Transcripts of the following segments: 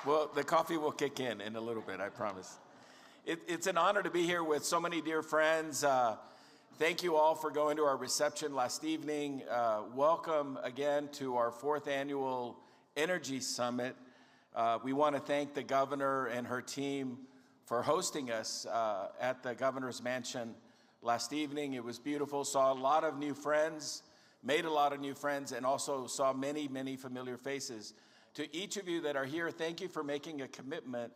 Well, the coffee will kick in a little bit, I promise. It's an honor to be here with so many dear friends. Thank you all for going to our reception last evening. Welcome again to our 4th annual Energy Summit. We want to thank the governor and her team for hosting us at the governor's mansion last evening. It was beautiful. Saw a lot of new friends, made a lot of new friends, and also saw many, many familiar faces. To each of you that are here, thank you for making a commitment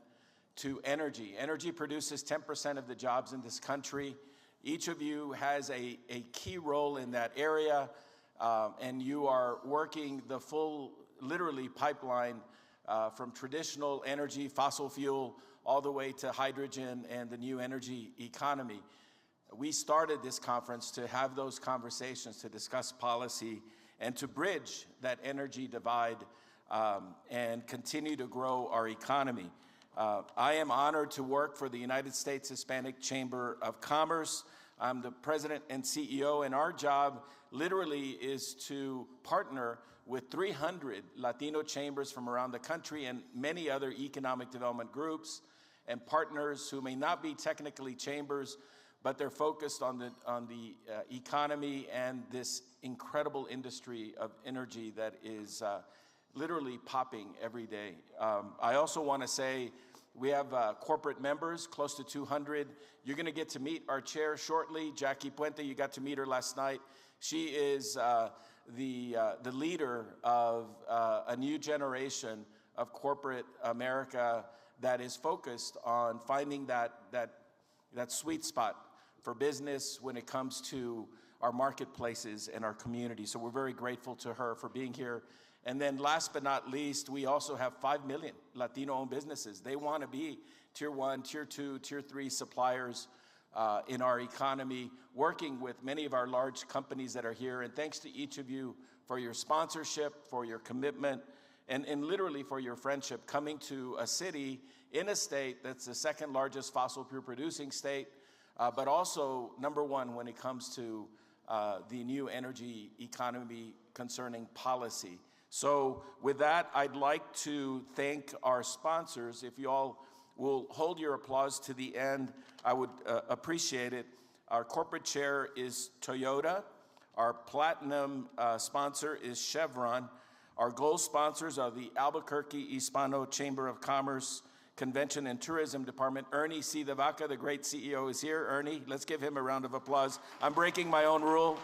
to energy. Energy produces 10% of the jobs in this country. Each of you has a key role in that area, and you are working the full, literally, pipeline from traditional energy, fossil fuel, all the way to hydrogen and the new energy economy. We started this conference to have those conversations, to discuss policy, and to bridge that energy divide and continue to grow our economy. I am honored to work for the United States Hispanic Chamber of Commerce. I'm the president and CEO, and our job literally is to partner with 300 Latino chambers from around the country and many other economic development groups and partners who may not be technically chambers, but they're focused on the economy and this incredible industry of energy that is literally popping every day. I also want to say we have corporate members, close to 200. You're going to get to meet our chair shortly, Jackie Puente. You got to meet her last night. She is the leader of a new generation of corporate America that is focused on finding that sweet spot for business when it comes to our marketplaces and our community. So we're very grateful to her for being here. And then last but not least, we also have 5 million Latino-owned businesses. They want to be Tier 1, Tier 2, Tier 3 suppliers in our economy, working with many of our large companies that are here. And thanks to each of you for your sponsorship, for your commitment, and literally for your friendship, coming to a city in a state that's the 2nd largest fossil fuel producing state, but also #1 when it comes to the new energy economy concerning policy. So with that, I'd like to thank our sponsors. If you all will hold your applause to the end, I would appreciate it. Our corporate chair is Toyota. Our platinum sponsor is Chevron. Our gold sponsors are the Albuquerque Hispano Chamber of Commerce Convention and Tourism Department. Ernie C. de Vaca, the great CEO, is here. Ernie, let's give him a round of applause. I'm breaking my own rule.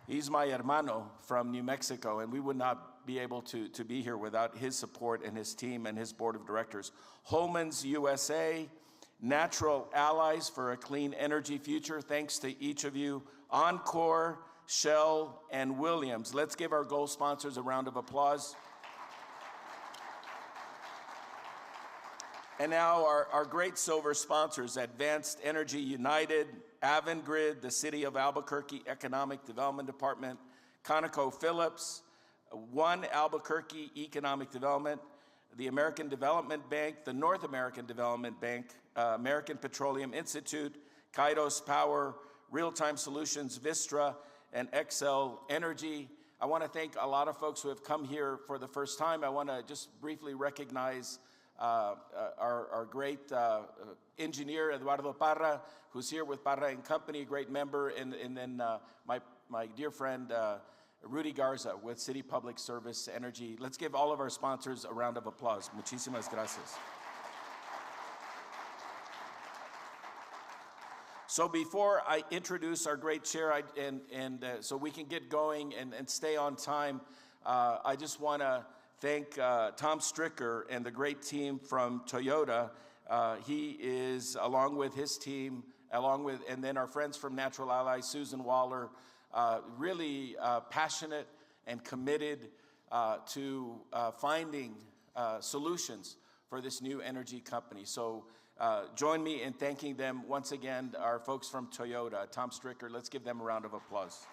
He's my hermano from New Mexico, and we would not be able to be here without his support and his team and his board of directors. Holman's USA, Natural Allies for a Clean Energy Future. Thanks to each of you. Encore, Shell, and Williams. Let's give our gold sponsors a round of applause. And now our great silver sponsors, Advanced Energy United, Avangrid, the City of Albuquerque Economic Development Department, ConocoPhillips, One Albuquerque Economic Development, the American Development Bank, the North American Development Bank, American Petroleum Institute, Kairos Power, Real-Time Solutions, Vistra, and Xcel Energy. I want to thank a lot of folks who have come here for the first time. I want to just briefly recognize our great engineer, Eduardo Parra, who's here with Parra and Company, a great member, and then my dear friend, Rudy Garza with City Public Service Energy. Let's give all of our sponsors a round of applause. Muchísimas gracias. So before I introduce our great chair, so we can get going and stay on time, I just want to thank Tom Stricker and the great team from Toyota. He is, along with his team, and then our friends from Natural Allies, Susan Waller, really passionate and committed to finding solutions for this new energy company. So join me in thanking them once again, our folks from Toyota. Tom Stricker, let's give them a round of applause.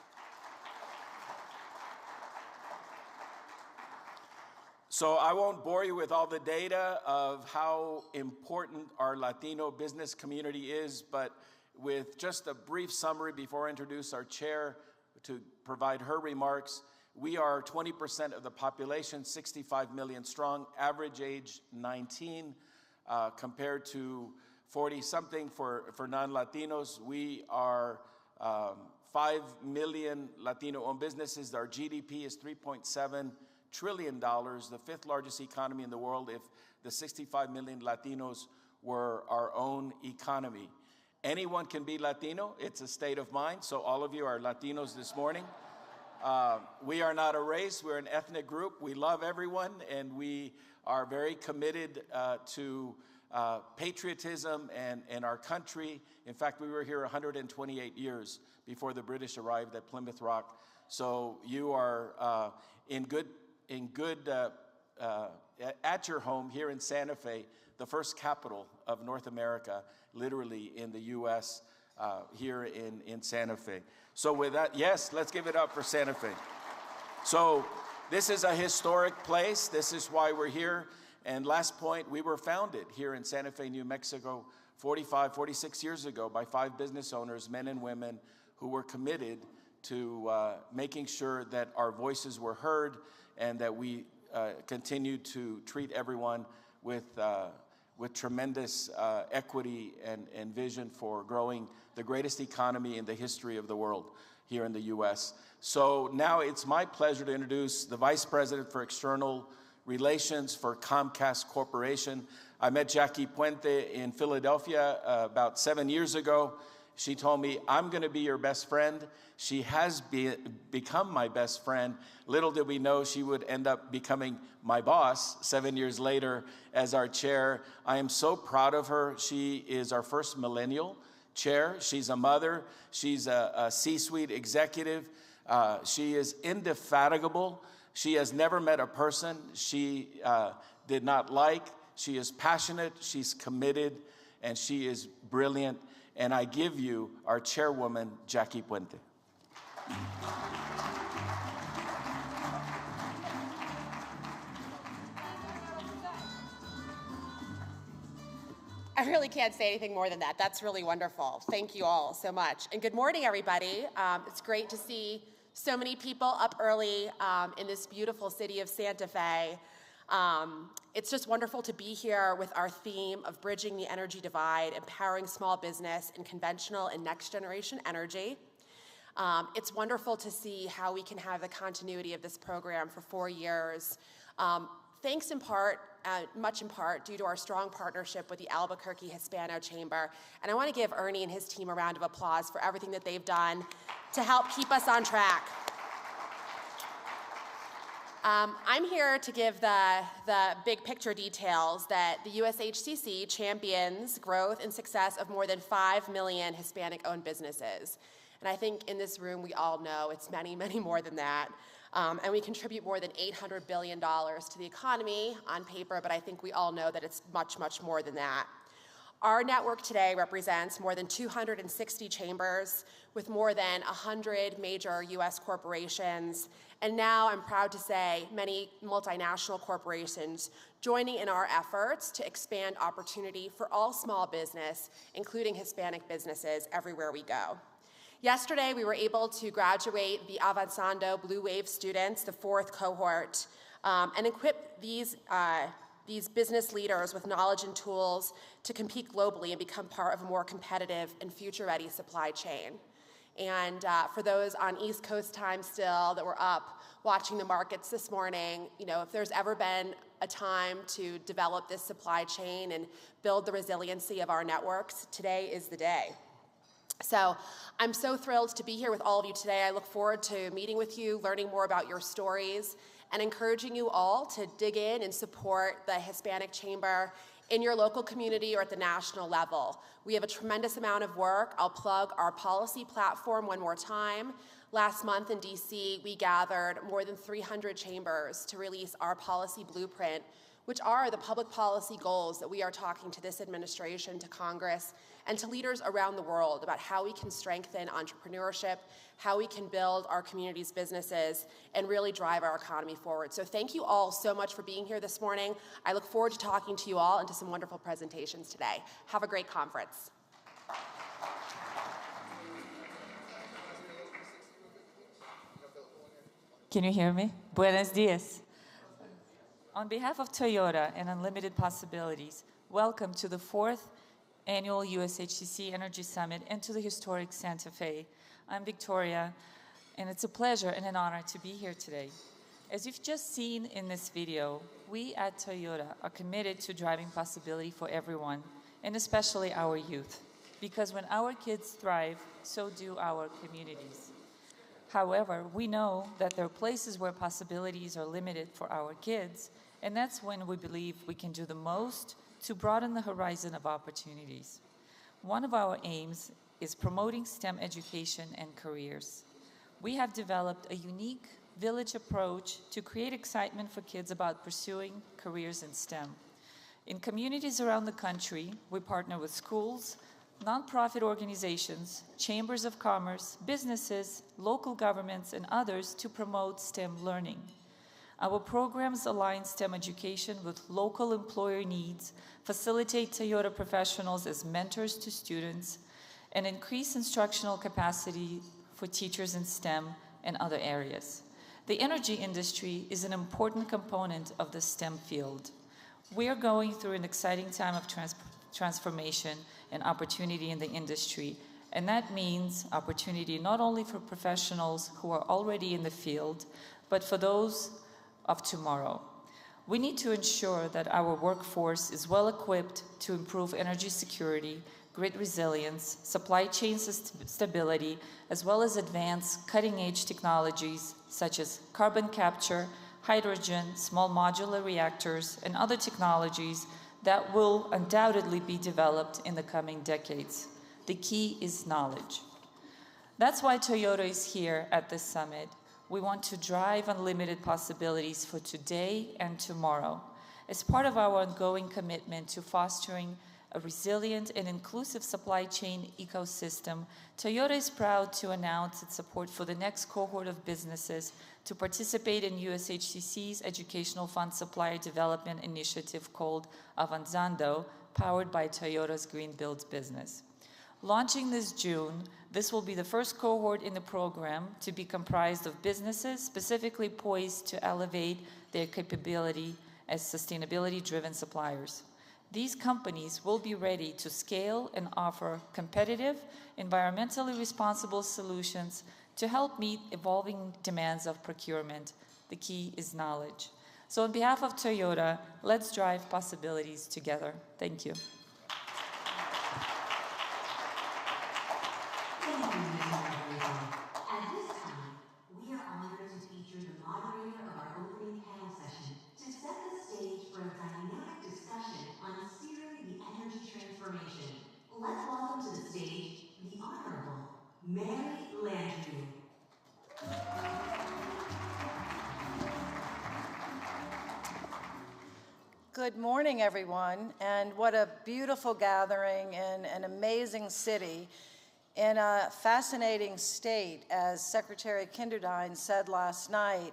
So I won't bore you with all the data of how important our Latino business community is, but with just a brief summary before I introduce our chair to provide her remarks, We are 20% of the population, 65 million strong, average age 19, compared to 40-something for non-Latinos. We are 5 million Latino-owned businesses. Our GDP is $3.7 trillion, the fifth largest economy in the world if the 65 million Latinos were our own economy. Anyone can be Latino. It's a state of mind. So all of you are Latinos this morning. We are not a race. We're an ethnic group. We love everyone, and we are very committed to patriotism and our country. In fact, we were here 128 years before the British arrived at Plymouth Rock. So you are at your home here in Santa Fe, the first capital of North America, literally in the U.S., here in Santa Fe. So with that, yes, let's give it up for Santa Fe. So this is a historic place. This is why we're here. And last point, we were founded here in Santa Fe, New Mexico, 46 years ago by 5 business owners, men and women, who were committed to making sure that our voices were heard and that we continued to treat everyone with tremendous equity and vision for growing the greatest economy in the history of the world here in the U.S. So now it's my pleasure to introduce the Vice President for External Relations for Comcast Corporation. I met Jackie Puente in Philadelphia about 7 years ago. She told me, I'm going to be your best friend. She has become my best friend. Little did we know she would end up becoming my boss 7 years later as our chair. I am so proud of her. She is our first millennial chair. She's a mother. She's a C-suite executive. She is indefatigable. She has never met a person she did not like. She is passionate. She's committed. And she is brilliant. And I give you our chairwoman, Jackie Puente. I really can't say anything more than that. That's really wonderful. Thank you all so much. And good morning, everybody. It's great to see so many people up early in this beautiful city of Santa Fe. It's just wonderful to be here with our theme of bridging the energy divide, empowering small business in conventional and next generation energy. It's wonderful to see how we can have the continuity of this program for 4 years. Thanks in part, much in part, due to our strong partnership with the Albuquerque Hispano Chamber. And I want to give Ernie and his team a round of applause for everything that they've done to help keep us on track. I'm here to give the big picture details that the USHCC champions growth and success of more than 5 million Hispanic-owned businesses. And I think in this room we all know it's many, many more than that. And we contribute more than $800 billion to the economy on paper, but I think we all know that it's much, much more than that. Our network today represents more than 260 chambers with more than 100 major U.S. corporations, and now I'm proud to say many multinational corporations joining in our efforts to expand opportunity for all small business, including Hispanic businesses, everywhere we go. Yesterday, we were able to graduate the Avanzando Blue Wave students, the 4th cohort, and equip these business leaders with knowledge and tools to compete globally and become part of a more competitive and future-ready supply chain. And for those on East Coast time still that were up watching the markets this morning, you know, if there's ever been a time to develop this supply chain and build the resiliency of our networks, today is the day. So I'm so thrilled to be here with all of you today. I look forward to meeting with you, learning more about your stories, and encouraging you all to dig in and support the Hispanic Chamber in your local community or at the national level. We have a tremendous amount of work. I'll plug our policy platform one more time. Last month in DC, we gathered more than 300 chambers to release our policy blueprint, which are the public policy goals that we are talking to this administration, to Congress, and to leaders around the world about how we can strengthen entrepreneurship, how we can build our communities' businesses, and really drive our economy forward. So thank you all so much for being here this morning. I look forward to talking to you all and to some wonderful presentations today. Have a great conference. Can Can you hear me? Buenos dias. On behalf of Toyota and Unlimited Possibilities, welcome to the 4th Annual USHCC Energy Summit and to the historic Santa Fe. I'm Viktoriya, and it's a pleasure and an honor to be here today. As you've just seen in this video, we at Toyota are committed to driving possibility for everyone, and especially our youth, because when our kids thrive, so do our communities. However, we know that there are places where possibilities are limited for our kids, and that's when we believe we can do the most to broaden the horizon of opportunities. One of our aims is promoting STEM education and careers. We have developed a unique village approach to create excitement for kids about pursuing careers in STEM. In communities around the country, we partner with schools, nonprofit organizations, chambers of commerce, businesses, local governments, and others to promote STEM learning. Our programs align STEM education with local employer needs, facilitate Toyota professionals as mentors to students, and increase instructional capacity for teachers in STEM and other areas. The energy industry is an important component of the STEM field. We are going through an exciting time of transformation and opportunity in the industry, and that means opportunity not only for professionals who are already in the field, but for those of tomorrow. We need to ensure that our workforce is well equipped to improve energy security, grid resilience, supply chain stability, as well as advance cutting-edge technologies such as carbon capture, hydrogen, small modular reactors, and other technologies that will undoubtedly be developed in the coming decades. The key is knowledge. That's why Toyota is here at this summit. We want to drive unlimited possibilities for today and tomorrow. As part of our ongoing commitment to fostering a resilient and inclusive supply chain ecosystem, Toyota is proud to announce its support for the next cohort of businesses to participate in USHCC's Educational Fund Supplier Development Initiative called Avanzando, powered by Toyota's Green Builds business. Launching this June, this will be the first cohort in the program to be comprised of businesses specifically poised to elevate their capability as sustainability-driven suppliers. These companies will be ready to scale and offer competitive, environmentally responsible solutions to help meet evolving demands of procurement. The key is knowledge. So on behalf of Toyota, let's drive possibilities together. Thank you. At this time, we are honored to feature the moderator of our opening panel session to set the stage for a dynamic discussion on steering the energy transformation. Let's welcome to the stage the Honorable Mary Landrieu. Good morning, everyone, and what a beautiful gathering in an amazing city in a fascinating state. As Secretary Kinderdine said last night,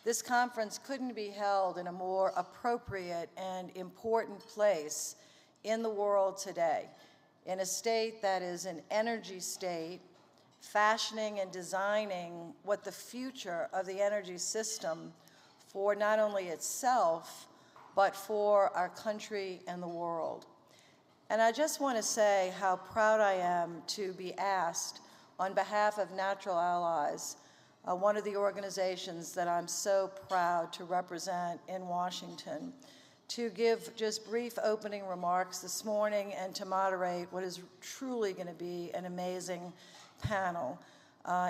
this conference couldn't be held in a more appropriate and important place in the world today, in a state that is an energy state, fashioning and designing what the future of the energy system for not only itself, but for our country and the world. And I just want to say how proud I am to be asked on behalf of Natural Allies, one of the organizations that I'm so proud to represent in Washington, to give just brief opening remarks this morning and to moderate what is truly going to be an amazing panel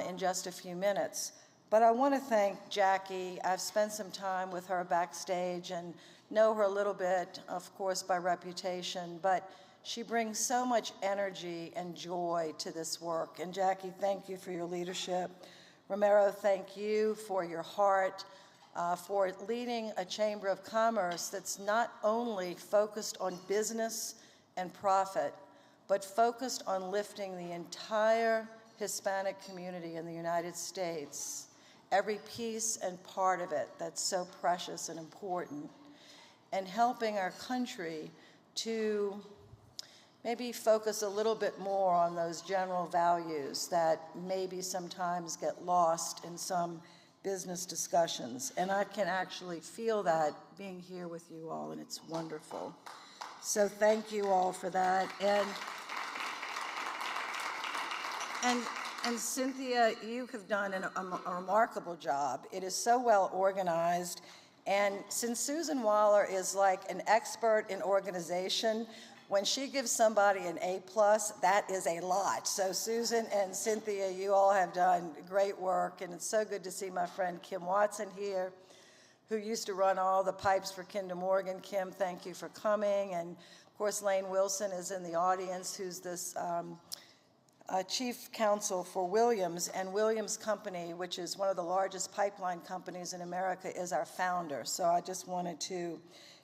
in just a few minutes. But I want to thank Jackie. I've spent some time with her backstage and know her a little bit, of course, by reputation, but she brings so much energy and joy to this work. And Jackie, thank you for your leadership. Ramiro, thank you for your heart, for leading a Chamber of Commerce that's not only focused on business and profit, but focused on lifting the entire Hispanic community in the United States, every piece and part of it that's so precious and important, and helping our country to maybe focus a little bit more on those general values that maybe sometimes get lost in some business discussions. And I can actually feel that being here with you all, and it's wonderful. So thank you all for that. And Cynthia, you have done a remarkable job. It is so well organized. And since Susan Waller is like an expert in organization, when she gives somebody an A+, that is a lot. So Susan and Cynthia, you all have done great work, and it's so good to see my friend Kim Watson here, who used to run all the pipes for Kinder Morgan. Kim, thank you for coming. And of course, Lane Wilson is in the audience, who's this chief counsel for Williams, and Williams Company, which is one of the largest pipeline companies in America, is our founder. So I just wanted to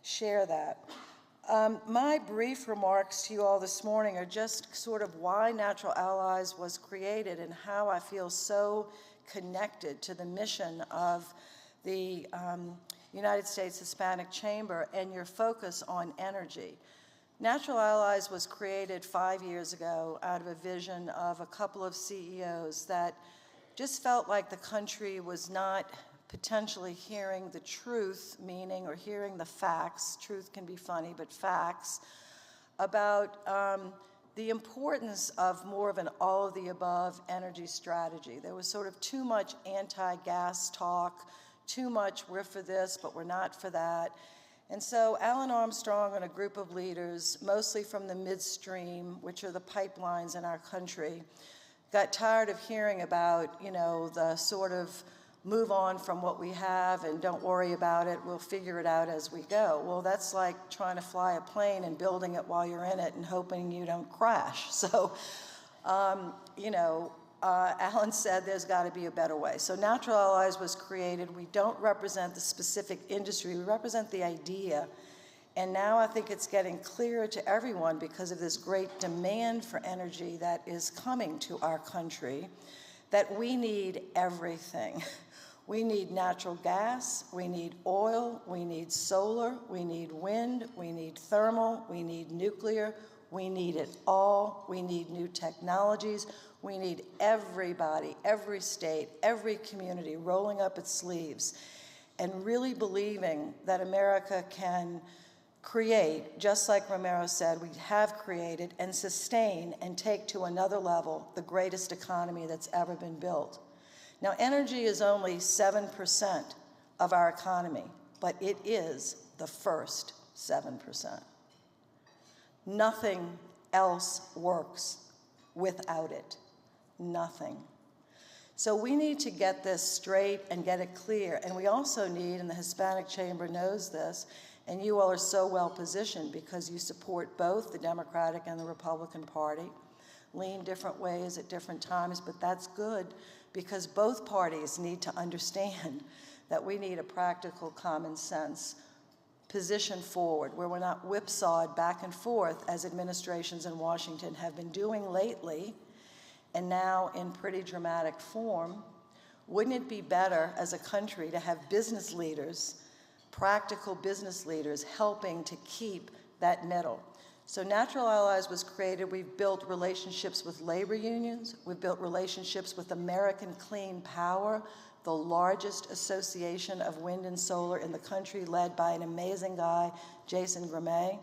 share that. My brief remarks to you all this morning are just sort of why Natural Allies was created and how I feel so connected to the mission of the United States Hispanic Chamber and your focus on energy. Natural Allies was created 5 years ago out of a vision of a couple of CEOs that just felt like the country was not potentially hearing the truth, meaning, or hearing the facts, truth can be funny, but facts, about the importance of more of an all-of-the-above energy strategy. There was sort of too much anti-gas talk, too much we're for this, but we're not for that. And so Alan Armstrong and a group of leaders, mostly from the midstream, which are the pipelines in our country, got tired of hearing about, you know, the sort of move on from what we have and don't worry about it, we'll figure it out as we go. Well, that's like trying to fly a plane and building it while you're in it and hoping you don't crash. So, you know, Alan said there's got to be a better way. So Natural Allies was created. We don't represent the specific industry, we represent the idea. And now I think it's getting clearer to everyone because of this great demand for energy that is coming to our country, that we need everything. We need natural gas, we need oil, we need solar, we need wind, we need thermal, we need nuclear, we need it all. We need new technologies. We need everybody, every state, every community rolling up its sleeves and really believing that America can create, just like Ramiro said, we have created and sustain and take to another level the greatest economy that's ever been built. Now, energy is only 7% of our economy, but it is the first 7%. Nothing else works without it. Nothing. So we need to get this straight and get it clear. And we also need, and the Hispanic Chamber knows this, and you all are so well positioned because you support both the Democratic and the Republican Party, lean different ways at different times, but that's good because both parties need to understand that we need a practical, common sense position forward where we're not whipsawed back and forth as administrations in Washington have been doing lately and now in pretty dramatic form. Wouldn't it be better as a country to have business leaders, practical business leaders, helping to keep that middle? So Natural Allies was created. We've built relationships with labor unions. We've built relationships with American Clean Power, the largest association of wind and solar in the country, led by an amazing guy, Jason Gramey.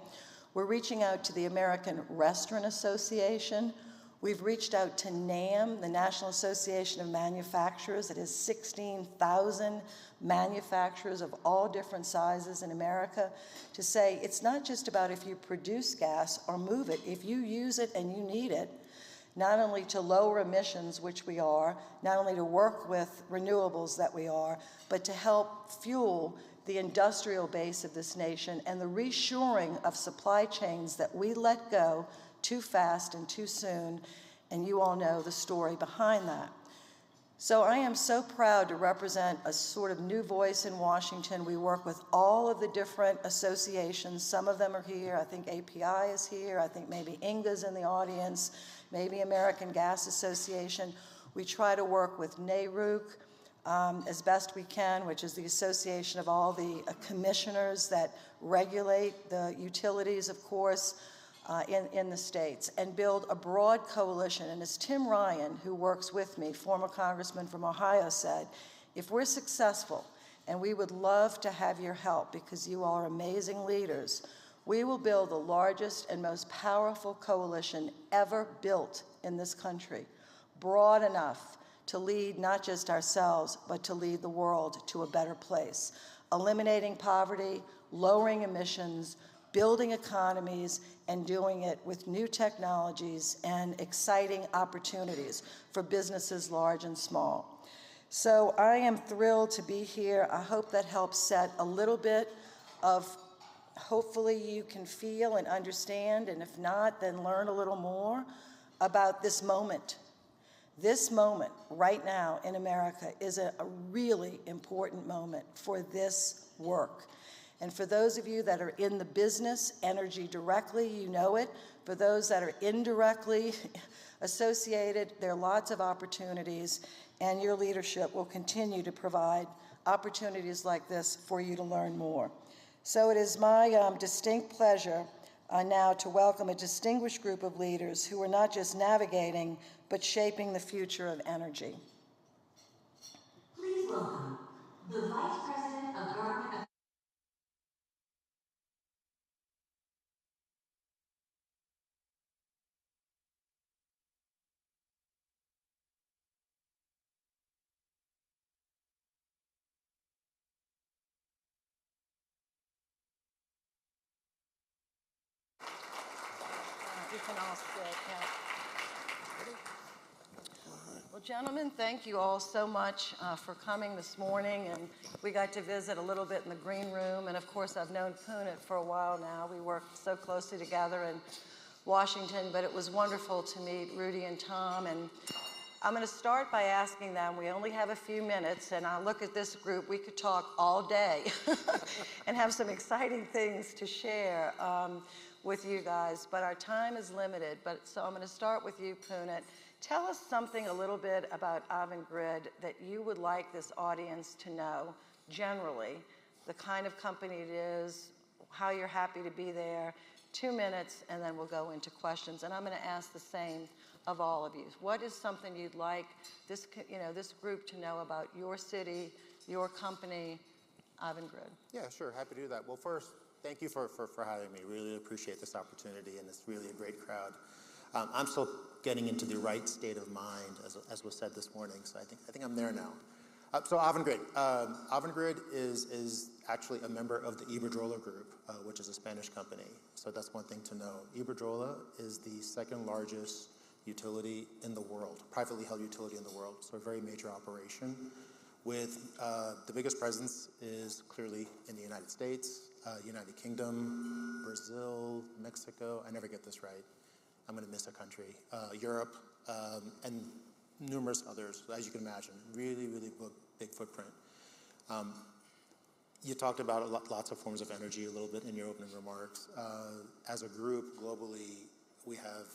We're reaching out to the American Restaurant Association. We've reached out to NAM, the National Association of Manufacturers. It has 16,000 manufacturers of all different sizes in America, to say it's not just about if you produce gas or move it. If you use it and you need it, not only to lower emissions, which we are, not only to work with renewables that we are, but to help fuel the industrial base of this nation and the reshoring of supply chains that we let go too fast and too soon, and you all know the story behind that. So I am so proud to represent a sort of new voice in Washington. We work with all of the different associations. Some of them are here. I think API is here. I think maybe INGA's in the audience, maybe American Gas Association. We try to work with NARUC as best we can, which is the association of all the commissioners that regulate the utilities, of course, in the states, and build a broad coalition. And as Tim Ryan, who works with me, former congressman from Ohio, said, If we're successful, and we would love to have your help because you are amazing leaders, we will build the largest and most powerful coalition ever built in this country, broad enough to lead not just ourselves, but to lead the world to a better place, eliminating poverty, lowering emissions, building economies, and doing it with new technologies and exciting opportunities for businesses large and small. So I am thrilled to be here. I hope that helps set a little bit of, hopefully you can feel and understand, and if not, then learn a little more about this moment. This moment right now in America is a really important moment for this work. And for those of you that are in the business, energy directly, you know it. For those that are indirectly associated, there are lots of opportunities, and your leadership will continue to provide opportunities like this for you to learn more. So it is my distinct pleasure now to welcome a distinguished group of leaders who are not just navigating, but shaping the future of energy. Please welcome the Vice President of Government Affairs. You can all sit. Well, gentlemen, thank you all so much for coming this morning, and we got to visit a little bit in the green room, and of course I've known Puneet for a while now. We worked so closely together in Washington, but it was wonderful to meet Rudy and Tom, and I'm going to start by asking them, we only have a few minutes, and I look at this group, we could talk all day and have some exciting things to share with you guys, but our time is limited. So I'm going to start with you, Puneet. Tell us something a little bit about Avangrid that you would like this audience to know generally, the kind of company it is, how you're happy to be there. 2 minutes, and then we'll go into questions. And I'm going to ask the same of all of you. What is something you'd like this, this group to know about your city, your company, Avangrid? Yeah, sure. Happy to do that. Well, first, thank you for having me. Really appreciate this opportunity, and it's really a great crowd. I'm still getting into the right state of mind, as was said this morning, so I think I'm there now. So Avangrid. Avangrid is actually a member of the Iberdrola Group, which is a Spanish company. So that's one thing to know. Iberdrola is the second largest utility in the world, privately held utility in the world, so a very major operation. With the biggest presence is clearly in the United States, United Kingdom, Brazil, Mexico, I never get this right, I'm going to miss a country, Europe, and numerous others, as you can imagine. Really, really big footprint. You talked about lots of forms of energy a little bit in your opening remarks. As a group, globally, we have,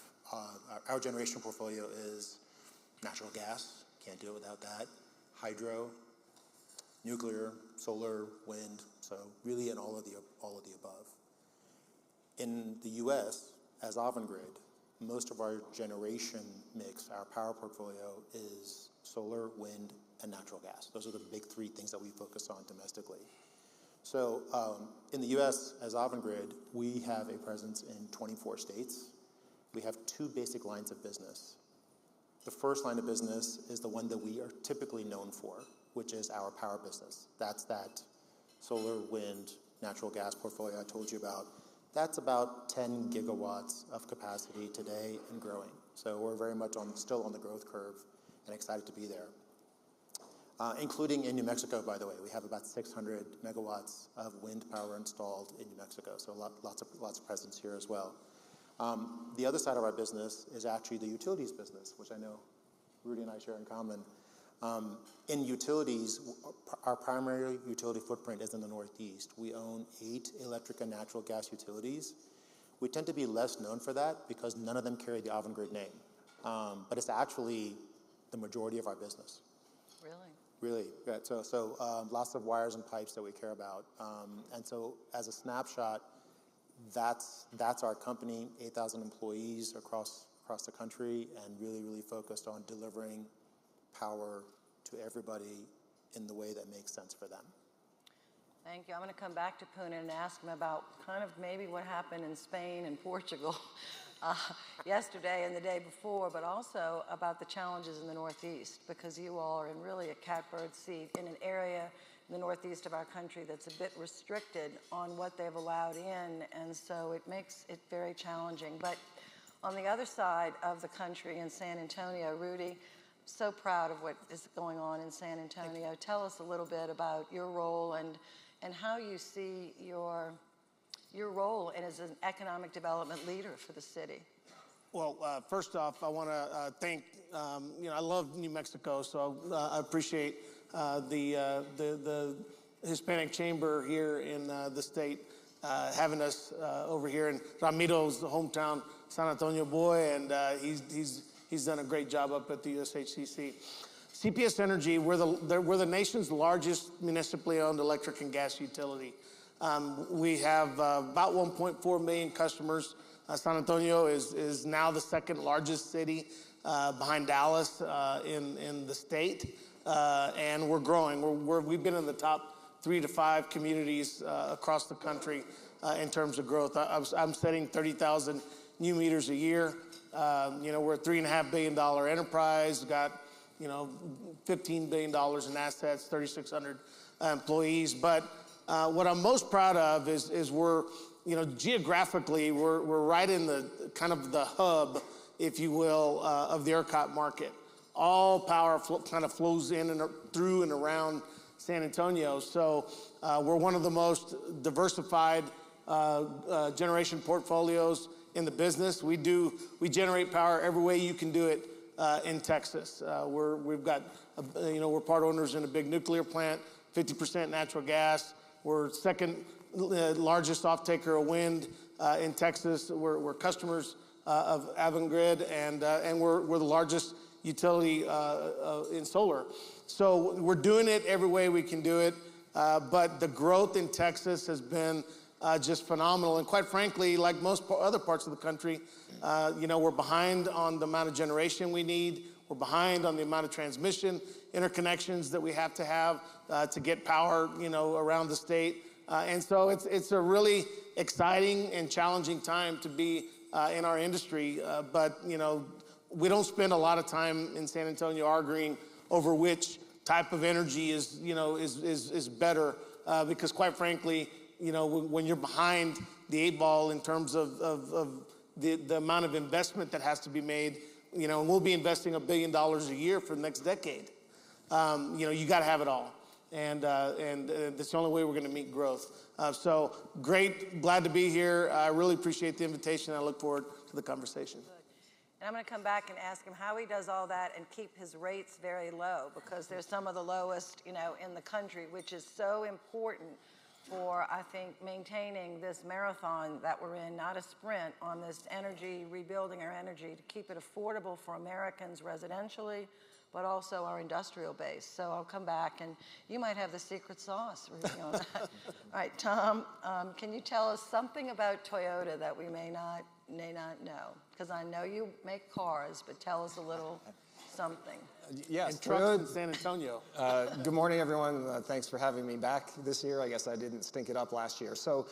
our generation portfolio is natural gas, can't do it without that, hydro, nuclear, solar, wind, so really in all of the above. In the US, as Avangrid, most of our generation mix, our power portfolio, is solar, wind, and natural gas. Those are the big three things that we focus on domestically. So in the US, as Avangrid, we have a presence in 24 states. We have two basic lines of business. The first line of business is the one that we are typically known for, which is our power business. That's that solar, wind, natural gas portfolio I told you about. That's about 10 gigawatts of capacity today and growing. So we're very much still on the growth curve and excited to be there. Including in New Mexico, by the way. We have about 600 megawatts of wind power installed in New Mexico, so lots of presence here as well. The other side of our business is actually the utilities business, which I know Rudy and I share in common. In utilities, our primary utility footprint is in the Northeast. We own 8 electric and natural gas utilities. We tend to be less known for that because none of them carry the Avangrid name. But it's actually the majority of our business. Really? Really, yeah. So lots of wires and pipes that we care about. And so as a snapshot, that's our company, 8,000 employees across the country, and really, really focused on delivering power to everybody in the way that makes sense for them. Thank you. I'm going to come back to Puneet and ask him about kind of maybe what happened in Spain and Portugal yesterday and the day before, but also about the challenges in the Northeast, because you all are in really a catbird seat in an area in the Northeast of our country that's a bit restricted on what they've allowed in, and so it makes it very challenging. But on the other side of the country in San Antonio, Rudy, so proud of what is going on in San Antonio. Tell us a little bit about your role and how you see your role as an economic development leader for the city. Well, first off, I want to thank, I love New Mexico, so I appreciate the Hispanic Chamber here in the state having us over here. And Ramiro's the hometown San Antonio boy, and he's done a great job up at the USHCC. CPS Energy, we're the nation's largest municipally owned electric and gas utility. We have about 1.4 million customers. San Antonio is now the second largest city behind Dallas in the state, and we're growing. We've been in the top 3 to 5 communities across the country in terms of growth. I'm setting 30,000 new meters a year. We're a $3.5 billion enterprise, got $15 billion in assets, 3,600 employees. But what I'm most proud of is we're, geographically, we're right in the kind of the hub, if you will, of the ERCOT market. All power kind of flows in and through and around San Antonio. So we're one of the most diversified generation portfolios in the business. We generate power every way you can do it in Texas. We've got, we're part owners in a big nuclear plant, 50% natural gas. We're second largest off-taker of wind in Texas. We're customers of Avangrid, and we're the largest utility in solar. So we're doing it every way we can do it, but the growth in Texas has been just phenomenal. And quite frankly, like most other parts of the country, we're behind on the amount of generation we need. We're behind on the amount of transmission interconnections that we have to get power, around the state. And so it's a really exciting and challenging time to be in our industry. But we don't spend a lot of time in San Antonio arguing over which type of energy is better, because quite frankly, when you're behind the 8 ball in terms of the amount of investment that has to be made, and we'll be investing $1 billion a year for the next decade. You got to have it all, and that's the only way we're going to meet growth. So great, glad to be here. I really appreciate the invitation. I look forward to the conversation. And I'm going to come back and ask him how he does all that and keep his rates very low, because they're some of the lowest, in the country, which is so important for, I think, maintaining this marathon that we're in, not a sprint, on this energy, rebuilding our energy to keep it affordable for Americans residentially, but also our industrial base. So I'll come back, and you might have the secret sauce, Rudy, on that. All right, Tom, can you tell us something about Toyota that we may not know? Because I know you make cars, but tell us a little something. Yes, and trucks in San Antonio. Good morning, everyone. Thanks for having me back this year. I guess I didn't stink it up last year. So,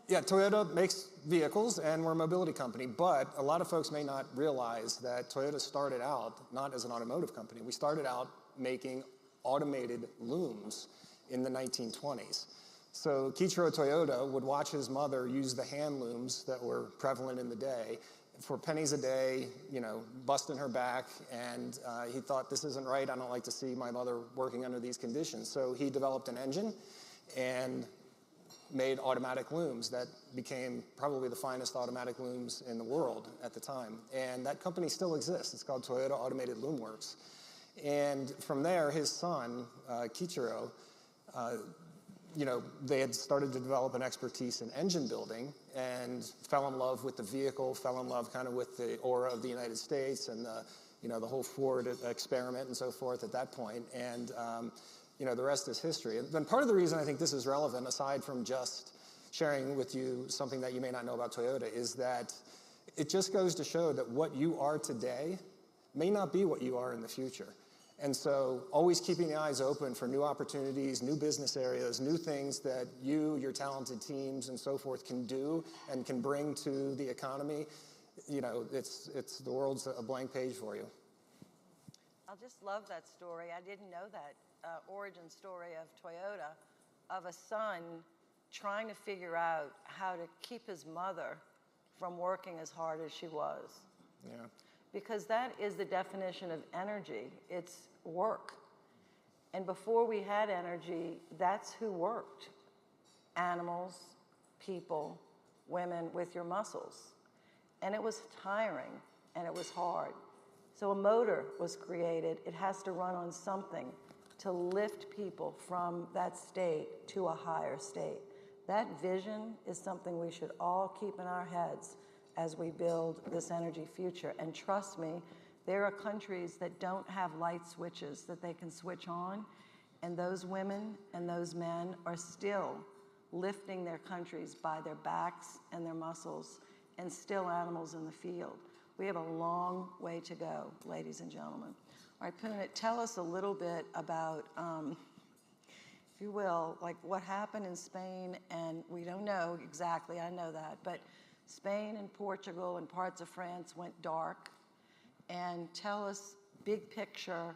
Toyota makes vehicles, and we're a mobility company. But a lot of folks may not realize that Toyota started out not as an automotive company. We started out making automated looms in the 1920s. So Kiichiro Toyota would watch his mother use the hand looms that were prevalent in the day for pennies a day, busting her back, and he thought, this isn't right, I don't like to see my mother working under these conditions. So he developed an engine and made automatic looms that became probably the finest automatic looms in the world at the time. And that company still exists. It's called Toyota Automated Loom Works. And from there, his son, Kiichiro, they had started to develop an expertise in engine building and fell in love with the vehicle, fell in love kind of with the aura of the United States and the whole Ford experiment and so forth at that point. And, the rest is history. And part of the reason I think this is relevant, aside from just sharing with you something that you may not know about Toyota, is that it just goes to show that what you are today may not be what you are in the future. And so always keeping the eyes open for new opportunities, new business areas, new things that you, your talented teams and so forth can do and can bring to the economy. You know, it's the world's a blank page for you. I just love that story. I didn't know that origin story of Toyota, of a son trying to figure out how to keep his mother from working as hard as she was. Yeah. Because that is the definition of energy. It's work. And before we had energy, that's who worked. Animals, people, women with your muscles. And it was tiring, and it was hard. So a motor was created. It has to run on something to lift people from that state to a higher state. That vision is something we should all keep in our heads as we build this energy future. And trust me, there are countries that don't have light switches that they can switch on, and those women and those men are still lifting their countries by their backs and their muscles, and still animals in the field. We have a long way to go, ladies and gentlemen. All right, Puneet, tell us a little bit about, if you will, like what happened in Spain, and we don't know exactly, I know that, but Spain and Portugal and parts of France went dark. And tell us, big picture,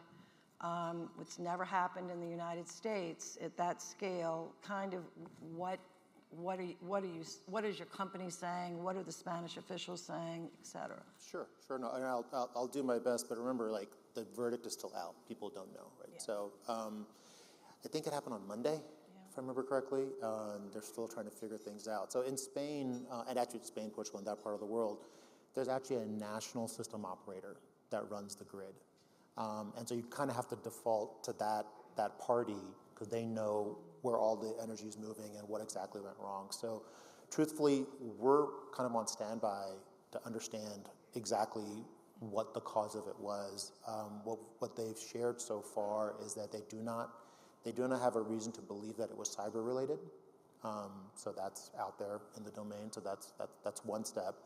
what's never happened in the United States at that scale, kind of what is your company saying? What are the Spanish officials saying, et cetera? Sure. No, and I'll do my best, but remember, like, the verdict is still out. People don't know, right? Yeah. So I think it happened on Monday, if I remember correctly. They're still trying to figure things out. So in Spain, and actually Spain, Portugal, and that part of the world, there's actually a national system operator that runs the grid. And so you kind of have to default to that party because they know where all the energy is moving and what exactly went wrong. So truthfully, we're kind of on standby to understand exactly what the cause of it was. What they've shared so far is that they do not have a reason to believe that it was cyber related. So that's out there in the domain. So that's one step.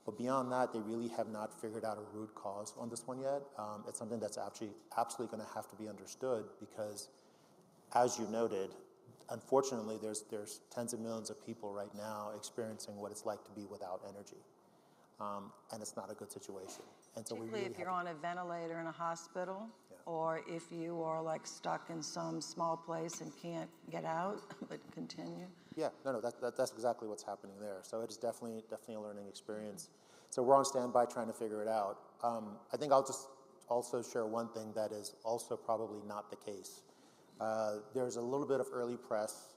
But beyond that, they really have not figured out a root cause on this one yet. It's something that's actually absolutely going to have to be understood because, as you noted, unfortunately, there's tens of millions of people right now experiencing what it's like to be without energy. And it's not a good situation. And so particularly if you're on a ventilator in a hospital, yeah, or if you are like stuck in some small place and can't get out, but continue. Yeah, no, that's exactly what's happening there. So it is definitely a learning experience. So we're on standby trying to figure it out. I think I'll just also share one thing that is also probably not the case. There's a little bit of early press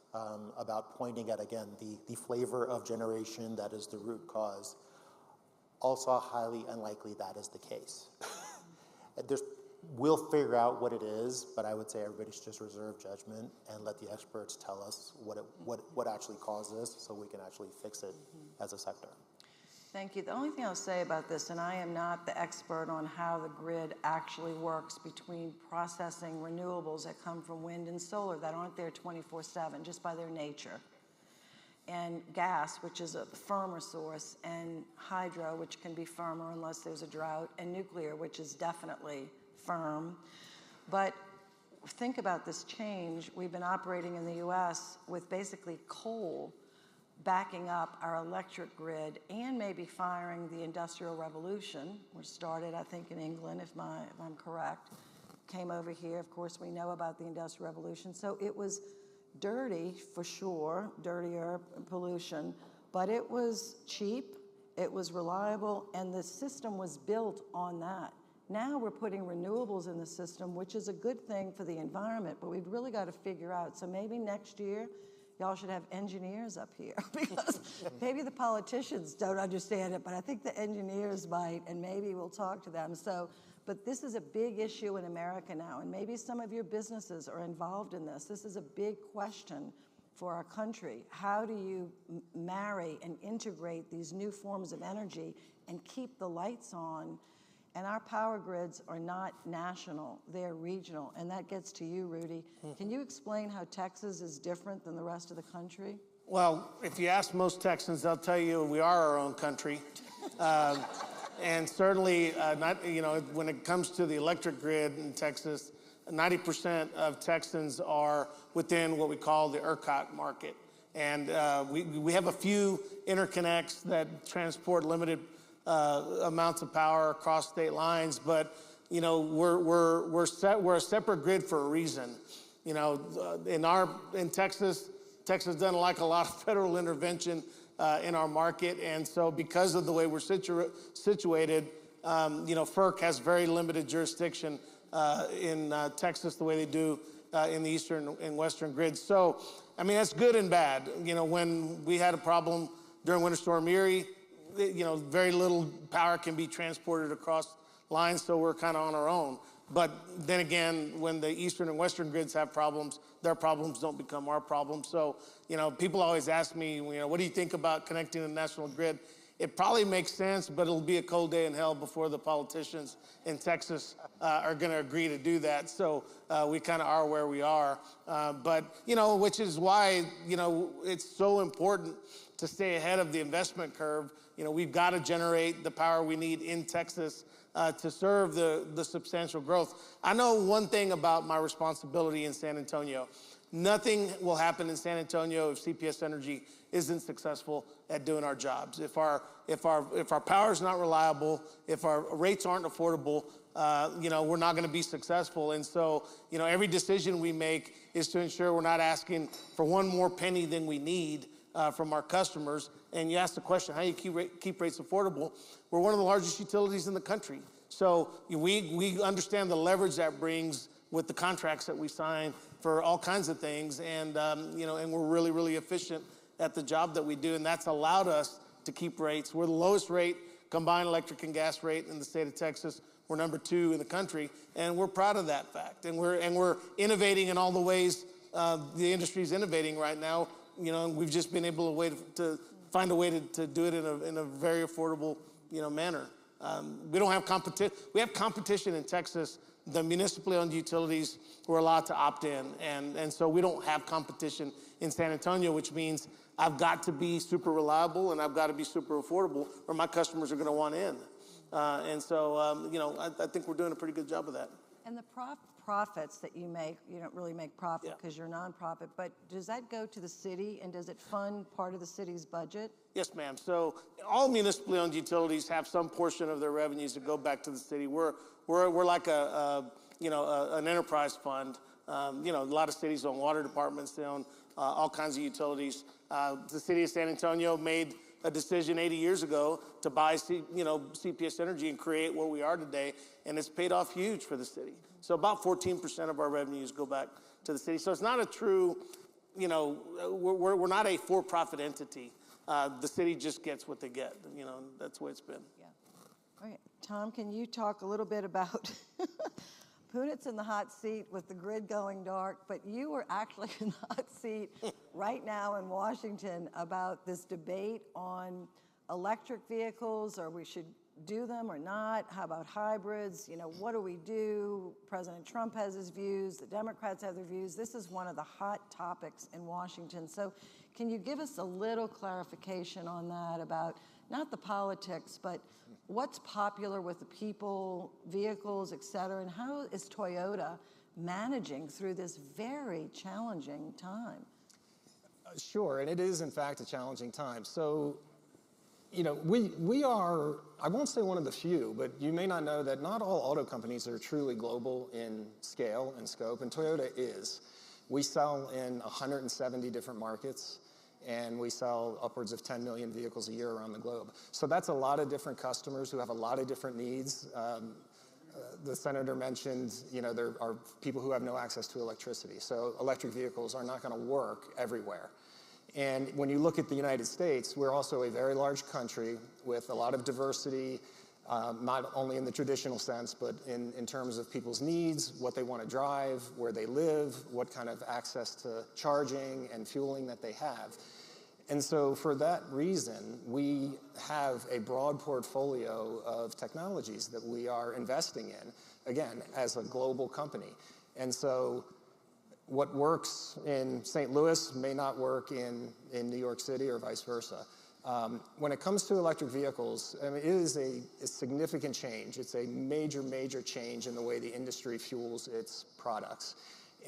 about pointing at, again, the flavor of generation that is the root cause. Also highly unlikely that is the case. We'll figure out what it is, but I would say everybody should just reserve judgment and let the experts tell us what actually caused this so we can actually fix it as a sector. Thank you. The only thing I'll say about this, and I am not the expert on how the grid actually works between processing renewables that come from wind and solar that aren't there 24/7 just by their nature, and gas, which is a firmer source, and hydro, which can be firmer unless there's a drought, and nuclear, which is definitely firm. But think about this change. We've been operating in the US with basically coal backing up our electric grid and maybe firing the Industrial Revolution, which started, I think, in England, if I'm correct, came over here. Of course, we know about the Industrial Revolution. So it was dirty, for sure, dirtier pollution, but it was cheap, it was reliable, and the system was built on that. Now we're putting renewables in the system, which is a good thing for the environment, but we've really got to figure out. So maybe next year, y'all should have engineers up here because maybe the politicians don't understand it, but I think the engineers might, and maybe we'll talk to them. So, but this is a big issue in America now, and maybe some of your businesses are involved in this. This is a big question for our country. How do you marry and integrate these new forms of energy and keep the lights on? And our power grids are not national, they're regional. And that gets to you, Rudy. Can you explain how Texas is different than the rest of the country? Well, if you ask most Texans, they'll tell you we are our own country. And certainly, when it comes to the electric grid in Texas, 90% of Texans are within what we call the ERCOT market. And we have a few interconnects that transport limited amounts of power across state lines, but we're a separate grid for a reason. In Texas doesn't like a lot of federal intervention in our market, and so because of the way we're situated, FERC has very limited jurisdiction in Texas the way they do in the eastern and western grids. So, that's good and bad. When we had a problem during Winter Storm Erie, very little power can be transported across lines, so we're kind of on our own. But then again, when the eastern and western grids have problems, their problems don't become our problems. So, people always ask me, what do you think about connecting the national grid? It probably makes sense, but it'll be a cold day in hell before the politicians in Texas are going to agree to do that. So we kind of are where we are. But, which is why, it's so important to stay ahead of the investment curve. We've got to generate the power we need in Texas to serve the substantial growth. I know one thing about my responsibility in San Antonio. Nothing will happen in San Antonio if CPS Energy isn't successful at doing our jobs. If our power is not reliable, if our rates aren't affordable, we're not going to be successful. And so, every decision we make is to ensure we're not asking for one more penny than we need from our customers. And you asked the question, how do you keep rates affordable? We're one of the largest utilities in the country. So we understand the leverage that brings with the contracts that we sign for all kinds of things. And, and we're really, really efficient at the job that we do. And that's allowed us to keep rates. We're the lowest rate combined electric and gas rate in the state of Texas. We're number 2 in the country. And we're proud of that fact. And we're innovating in all the ways the industry is innovating right now. And we've just been able to find a way to do it in a very affordable, manner. We don't have competition. We have competition in Texas. The municipally owned utilities were allowed to opt in. And so we don't have competition in San Antonio, which means I've got to be super reliable and I've got to be super affordable or my customers are going to want in. And so, I think we're doing a pretty good job of that. And the profits that you make, you don't really make profit because you're a nonprofit, but does that go to the city and does it fund part of the city's budget? Yes, ma'am. So all municipally owned utilities have some portion of their revenues that go back to the city. We're like an enterprise fund. A lot of cities own water departments. They own all kinds of utilities. The city of San Antonio made a decision 80 years ago to buy CPS Energy and create what we are today, and it's paid off huge for the city. So about 14% of our revenues go back to the city. So it's not a true, we're not a for-profit entity. The city just gets what they get. That's the way it's been. Yeah. All right. Tom, can you talk a little bit about Puneet's in the hot seat with the grid going dark, but you are actually in the hot seat right now in Washington about this debate on electric vehicles, or we should do them or not. How about hybrids? What do we do? President Trump has his views. The Democrats have their views. This is one of the hot topics in Washington. So can you give us a little clarification on that about not the politics, but what's popular with the people, vehicles, et cetera, and how is Toyota managing through this very challenging time? Sure, and it is in fact a challenging time. So, we are, I won't say one of the few, but you may not know that not all auto companies are truly global in scale and scope, and Toyota is. We sell in 170 different markets, and we sell upwards of 10 million vehicles a year around the globe. So that's a lot of different customers who have a lot of different needs. The senator mentioned, there are people who have no access to electricity. So electric vehicles are not going to work everywhere. And when you look at the United States, we're also a very large country with a lot of diversity, not only in the traditional sense, but in terms of people's needs, what they want to drive, where they live, what kind of access to charging and fueling that they have. And so for that reason, we have a broad portfolio of technologies that we are investing in, again, as a global company. And so what works in St. Louis may not work in New York City or vice versa. When it comes to electric vehicles, I mean, it is a significant change. It's a major, major change in the way the industry fuels its products.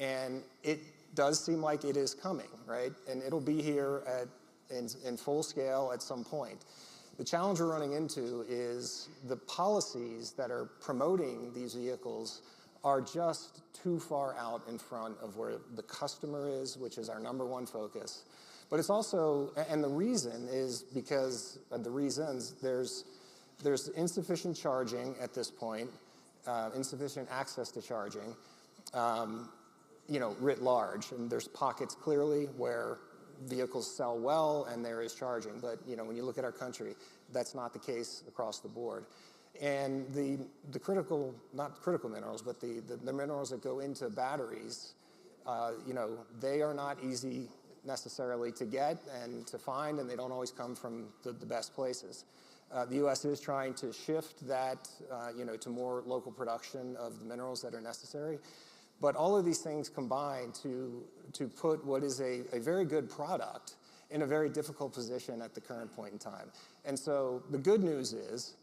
And it does seem like it is coming, right? And it'll be here in full scale at some point. The challenge we're running into is the policies that are promoting these vehicles are just too far out in front of where the customer is, which is our #1 focus. But it's also, and the reason is because of the reasons, there's insufficient charging at this point, insufficient access to charging, writ large. And there's pockets clearly where vehicles sell well and there is charging. But, when you look at our country, that's not the case across the board. And the critical, not critical minerals, but the minerals that go into batteries, they are not easy necessarily to get and to find, and they don't always come from the best places. The U.S. is trying to shift that, to more local production of the minerals that are necessary. But all of these things combine to put what is a very good product in a very difficult position at the current point in time. And so the good news is,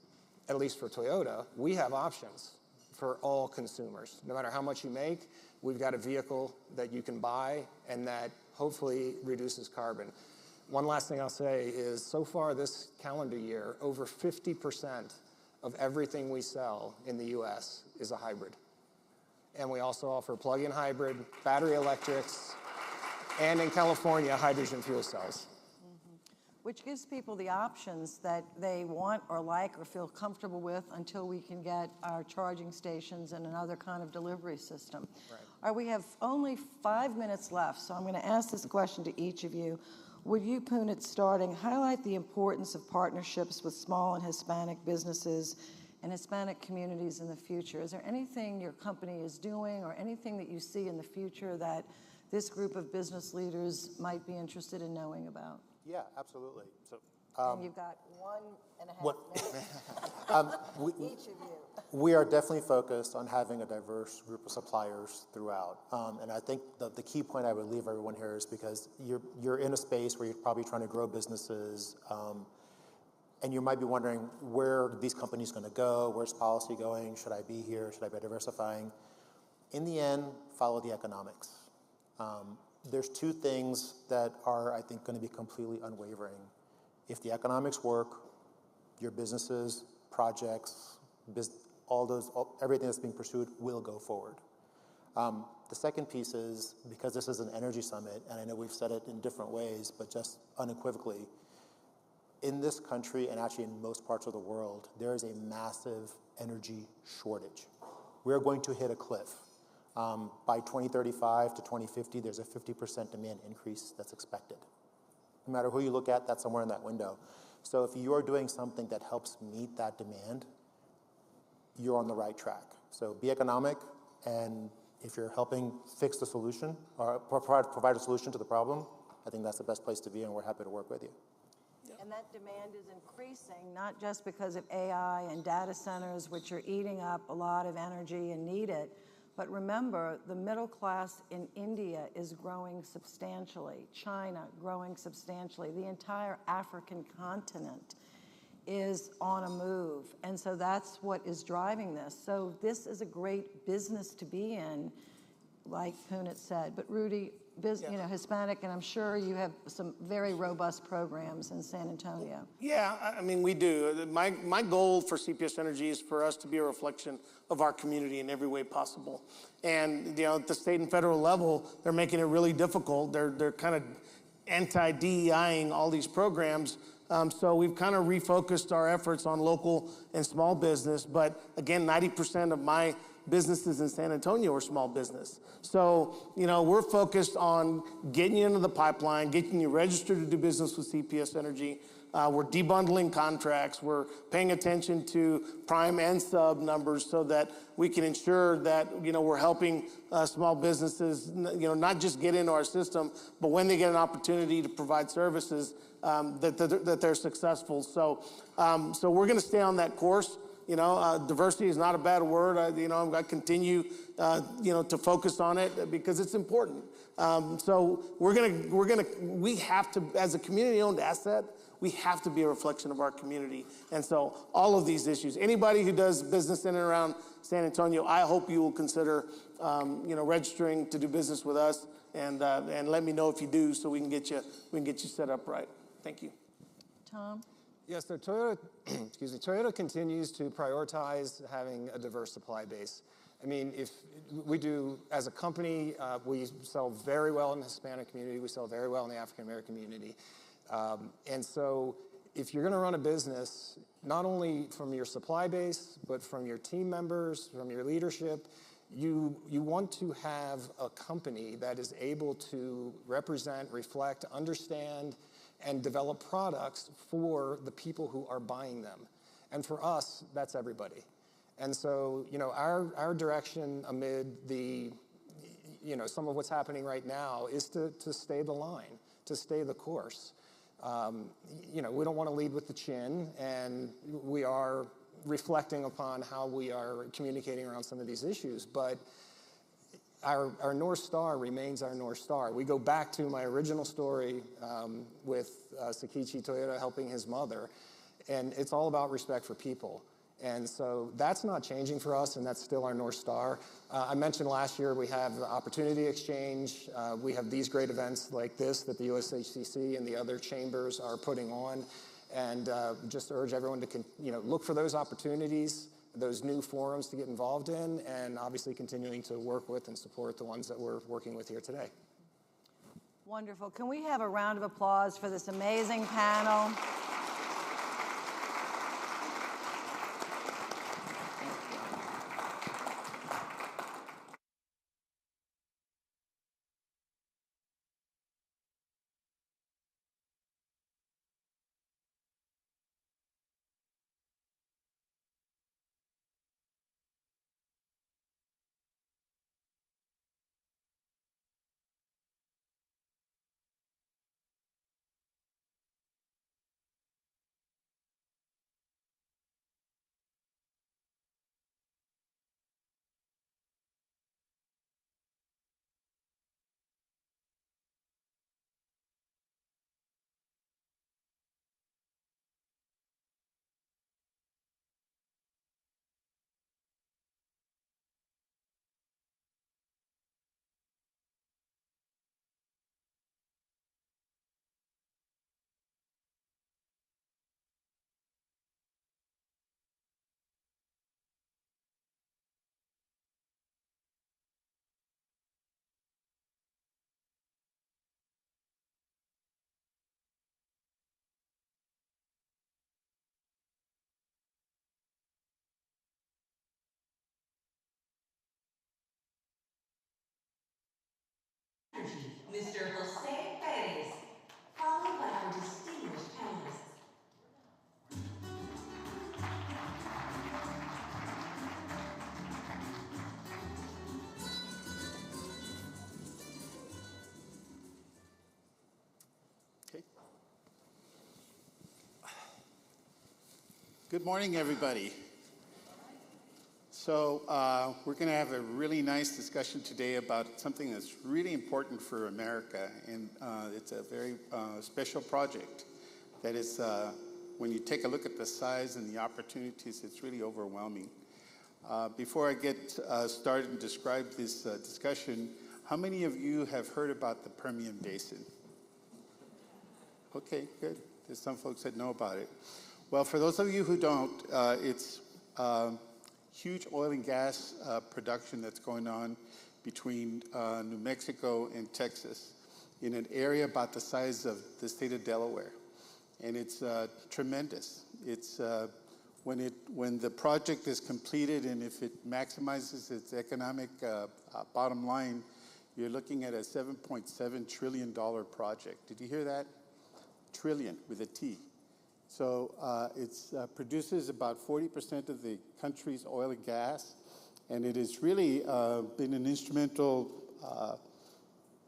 at least for Toyota, we have options for all consumers. No matter how much you make, we've got a vehicle that you can buy and that hopefully reduces carbon. One last thing I'll say is, so far this calendar year, over 50% of everything we sell in the U.S. is a hybrid. And we also offer plug-in hybrid, battery electrics, and in California, hydrogen fuel cells. Which gives people the options that they want or like or feel comfortable with until we can get our charging stations and another kind of delivery system. Right. We have only 5 minutes left, so I'm going to ask this question to each of you. Would you, Puneet, starting, highlight the importance of partnerships with small and Hispanic businesses and Hispanic communities in the future? Is there anything your company is doing or anything that you see in the future that this group of business leaders might be interested in knowing about? Yeah, absolutely. So, and you've got 1.5 minutes. Each of you. We are definitely focused on having a diverse group of suppliers throughout. And I think the key point I would leave everyone here is because you're in a space where you're probably trying to grow businesses, and you might be wondering where are these companies going to go, where's policy going, should I be here, should I be diversifying? In the end, follow the economics. There's two things that are, I think, going to be completely unwavering. If the economics work, your businesses, projects, everything that's being pursued will go forward. The second piece is, because this is an energy summit, and I know we've said it in different ways, but just unequivocally, in this country and actually in most parts of the world, there is a massive energy shortage. We're going to hit a cliff. By 2035 to 2050, there's a 50% demand increase that's expected. No matter who you look at, that's somewhere in that window. So if you are doing something that helps meet that demand, you're on the right track. So be economic, and if you're helping fix the solution or provide a solution to the problem, I think that's the best place to be, and we're happy to work with you. And that demand is increasing, not just because of AI and data centers, which are eating up a lot of energy and need it, but remember, the middle class in India is growing substantially, China growing substantially, the entire African continent is on a move. And so that's what is driving this. So this is a great business to be in, like Puneet said. But Rudy, Hispanic, and I'm sure you have some very robust programs in San Antonio. Yeah, I mean, we do. My goal for CPS Energy is for us to be a reflection of our community in every way possible. And, at the state and federal level, they're making it really difficult. They're kind of anti-DEIing all these programs. So we've kind of refocused our efforts on local and small business. But again, 90% of my businesses in San Antonio are small business. So, we're focused on getting you into the pipeline, getting you registered to do business with CPS Energy. We're debundling contracts. We're paying attention to prime and sub numbers so that we can ensure that, we're helping small businesses, not just get into our system, but when they get an opportunity to provide services, that they're successful. So we're going to stay on that course. You know, diversity is not a bad word. I continue, to focus on it because it's important. So we have to, as a community-owned asset, we have to be a reflection of our community. And so all of these issues, anybody who does business in and around San Antonio, I hope you will consider, registering to do business with us, and let me know if you do, so we can get you set up right. Thank you. Tom? Yes, so Toyota continues to prioritize having a diverse supply base. I mean, if we do, as a company, we sell very well in the Hispanic community, we sell very well in the African American community. And so if you're gonna run a business, not only from your supply base, but from your team members, from your leadership, you want to have a company that is able to represent, reflect, understand, and develop products for the people who are buying them. And for us, that's everybody. And so, our direction amid the, some of what's happening right now is to stay the line, to stay the course. We don't want to lead with the chin, and we are reflecting upon how we are communicating around some of these issues, but our North Star remains our North Star. We go back to my original story with Sakichi Toyoda helping his mother, and it's all about respect for people. And so that's not changing for us, and that's still our North Star. I mentioned last year we have the Opportunity Exchange. We have these great events like this that the USHCC and the other chambers are putting on, and just urge everyone to look for those opportunities, those new forums to get involved in, and obviously continuing to work with and support the ones that we're working with here today. Wonderful. Can we have a round of applause for this amazing panel? Mr. Jose Perez, followed by our distinguished panelists. Okay. Good morning, everybody. So we're going to have a really nice discussion today about something that's really important for America, and it's a very special project. That is, when you take a look at the size and the opportunities, it's really overwhelming. Before I get started and describe this discussion, how many of you have heard about the Permian Basin? Okay, good. There's some folks that know about it. Well, for those of you who don't, it's huge oil and gas production that's going on between New Mexico and Texas in an area about the size of the state of Delaware. And it's tremendous. It's when the project is completed and if it maximizes its economic bottom line, you're looking at a $7.7 trillion project. Did you hear that? Trillion with a T. So it produces about 40% of the country's oil and gas, and it has really been an instrumental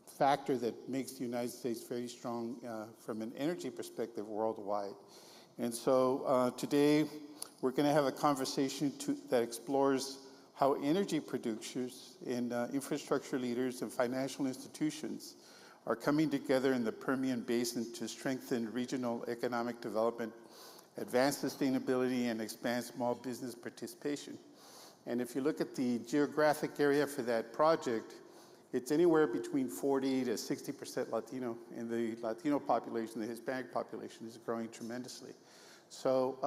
factor that makes the United States very strong from an energy perspective worldwide. And so today we're going to have a conversation that explores how energy producers and infrastructure leaders and financial institutions are coming together in the Permian Basin to strengthen regional economic development, advance sustainability, and expand small business participation. And if you look at the geographic area for that project, it's anywhere between 40 to 60% Latino, and the Latino population, the Hispanic population, is growing tremendously. So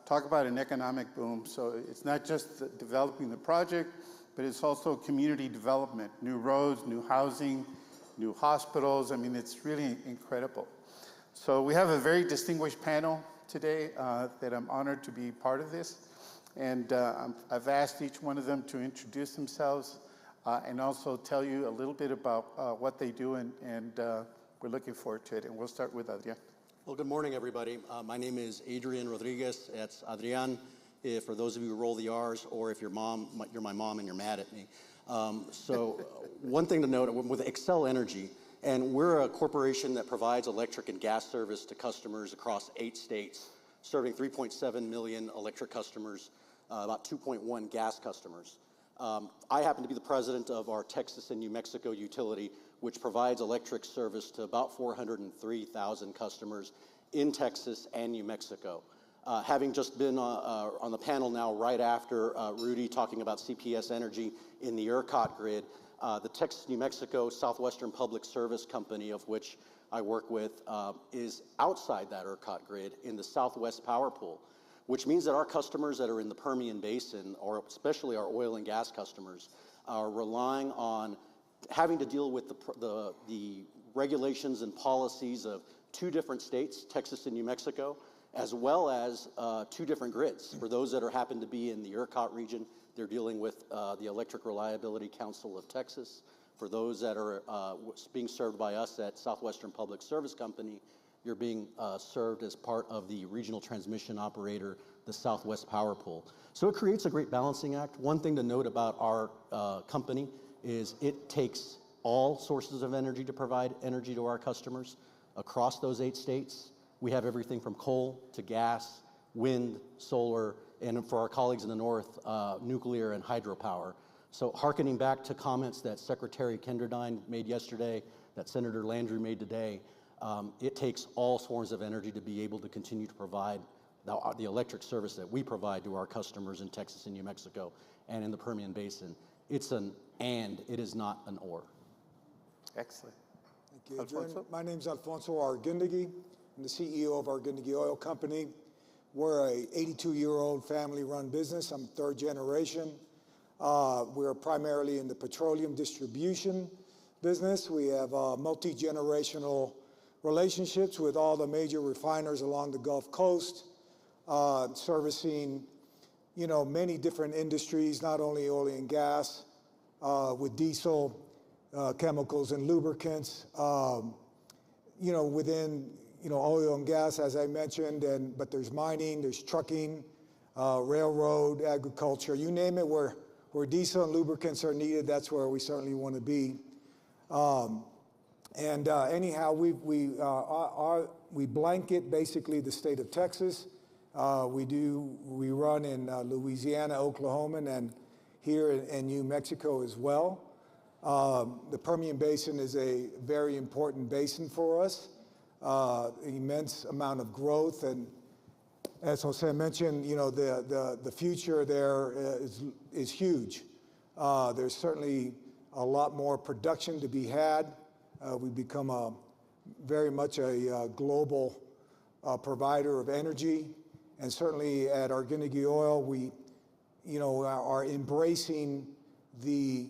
talk about an economic boom. So it's not just developing the project, but it's also community development, new roads, new housing, new hospitals. I mean, it's really incredible. So we have a very distinguished panel today that I'm honored to be part of this. And I've asked each one of them to introduce themselves and also tell you a little bit about what they do, and we're looking forward to it. And we'll start with Adrian. Well, good morning, everybody. My name is Adrian Rodriguez. It's Adrian, for those of you who roll the R's, or if you're my mom and you're mad at me. So one thing to note, with Excel Energy, and we're a corporation that provides electric and gas service to customers across 8 states, serving 3.7 million electric customers, about 2.1 gas customers. I happen to be the president of our Texas and New Mexico utility, which provides electric service to about 403,000 customers in Texas and New Mexico. Having just been on the panel now right after Rudy talking about CPS Energy in the ERCOT grid, the Texas-New Mexico Southwestern Public Service Company, of which I work with, is outside that ERCOT grid in the Southwest Power Pool, which means that our customers that are in the Permian Basin, or especially our oil and gas customers, are relying on having to deal with the regulations and policies of 2 different states, Texas and New Mexico, as well as 2 different grids. For those that happen to be in the ERCOT region, they're dealing with the Electric Reliability Council of Texas. For those that are being served by us at Southwestern Public Service Company, you're being served as part of the regional transmission operator, the Southwest Power Pool. So it creates a great balancing act. One thing to note about our company is it takes all sources of energy to provide energy to our customers across those 8 states. We have everything from coal to gas, wind, solar, and for our colleagues in the north, nuclear and hydropower. So hearkening back to comments that Secretary Kenderdine made yesterday, that Senator Landrieu made today, it takes all forms of energy to be able to continue to provide the electric service that we provide to our customers in Texas and New Mexico and in the Permian Basin. It's an and, it is not an or. Excellent. Thank you, Adrian. My name's Alfonso Arguindegui. I'm the CEO of Arguindegui Oil Company. We're a 82-year-old family-run business. I'm 3rd generation. We're primarily in the petroleum distribution business. We have multi-generational relationships with all the major refiners along the Gulf Coast, servicing, many different industries, not only oil and gas, with diesel, chemicals and lubricants, within, oil and gas, as I mentioned, but there's mining, there's trucking, railroad, agriculture, you name it, where diesel and lubricants are needed, that's where we certainly want to be. Anyhow, we blanket basically the state of Texas. We run in Louisiana, Oklahoma, and here in New Mexico as well. The Permian Basin is a very important basin for us. Immense amount of growth, and as Jose mentioned, the future there is huge. There's certainly a lot more production to be had. We've become very much a global provider of energy, and certainly at Arguindegui Oil, we, are embracing the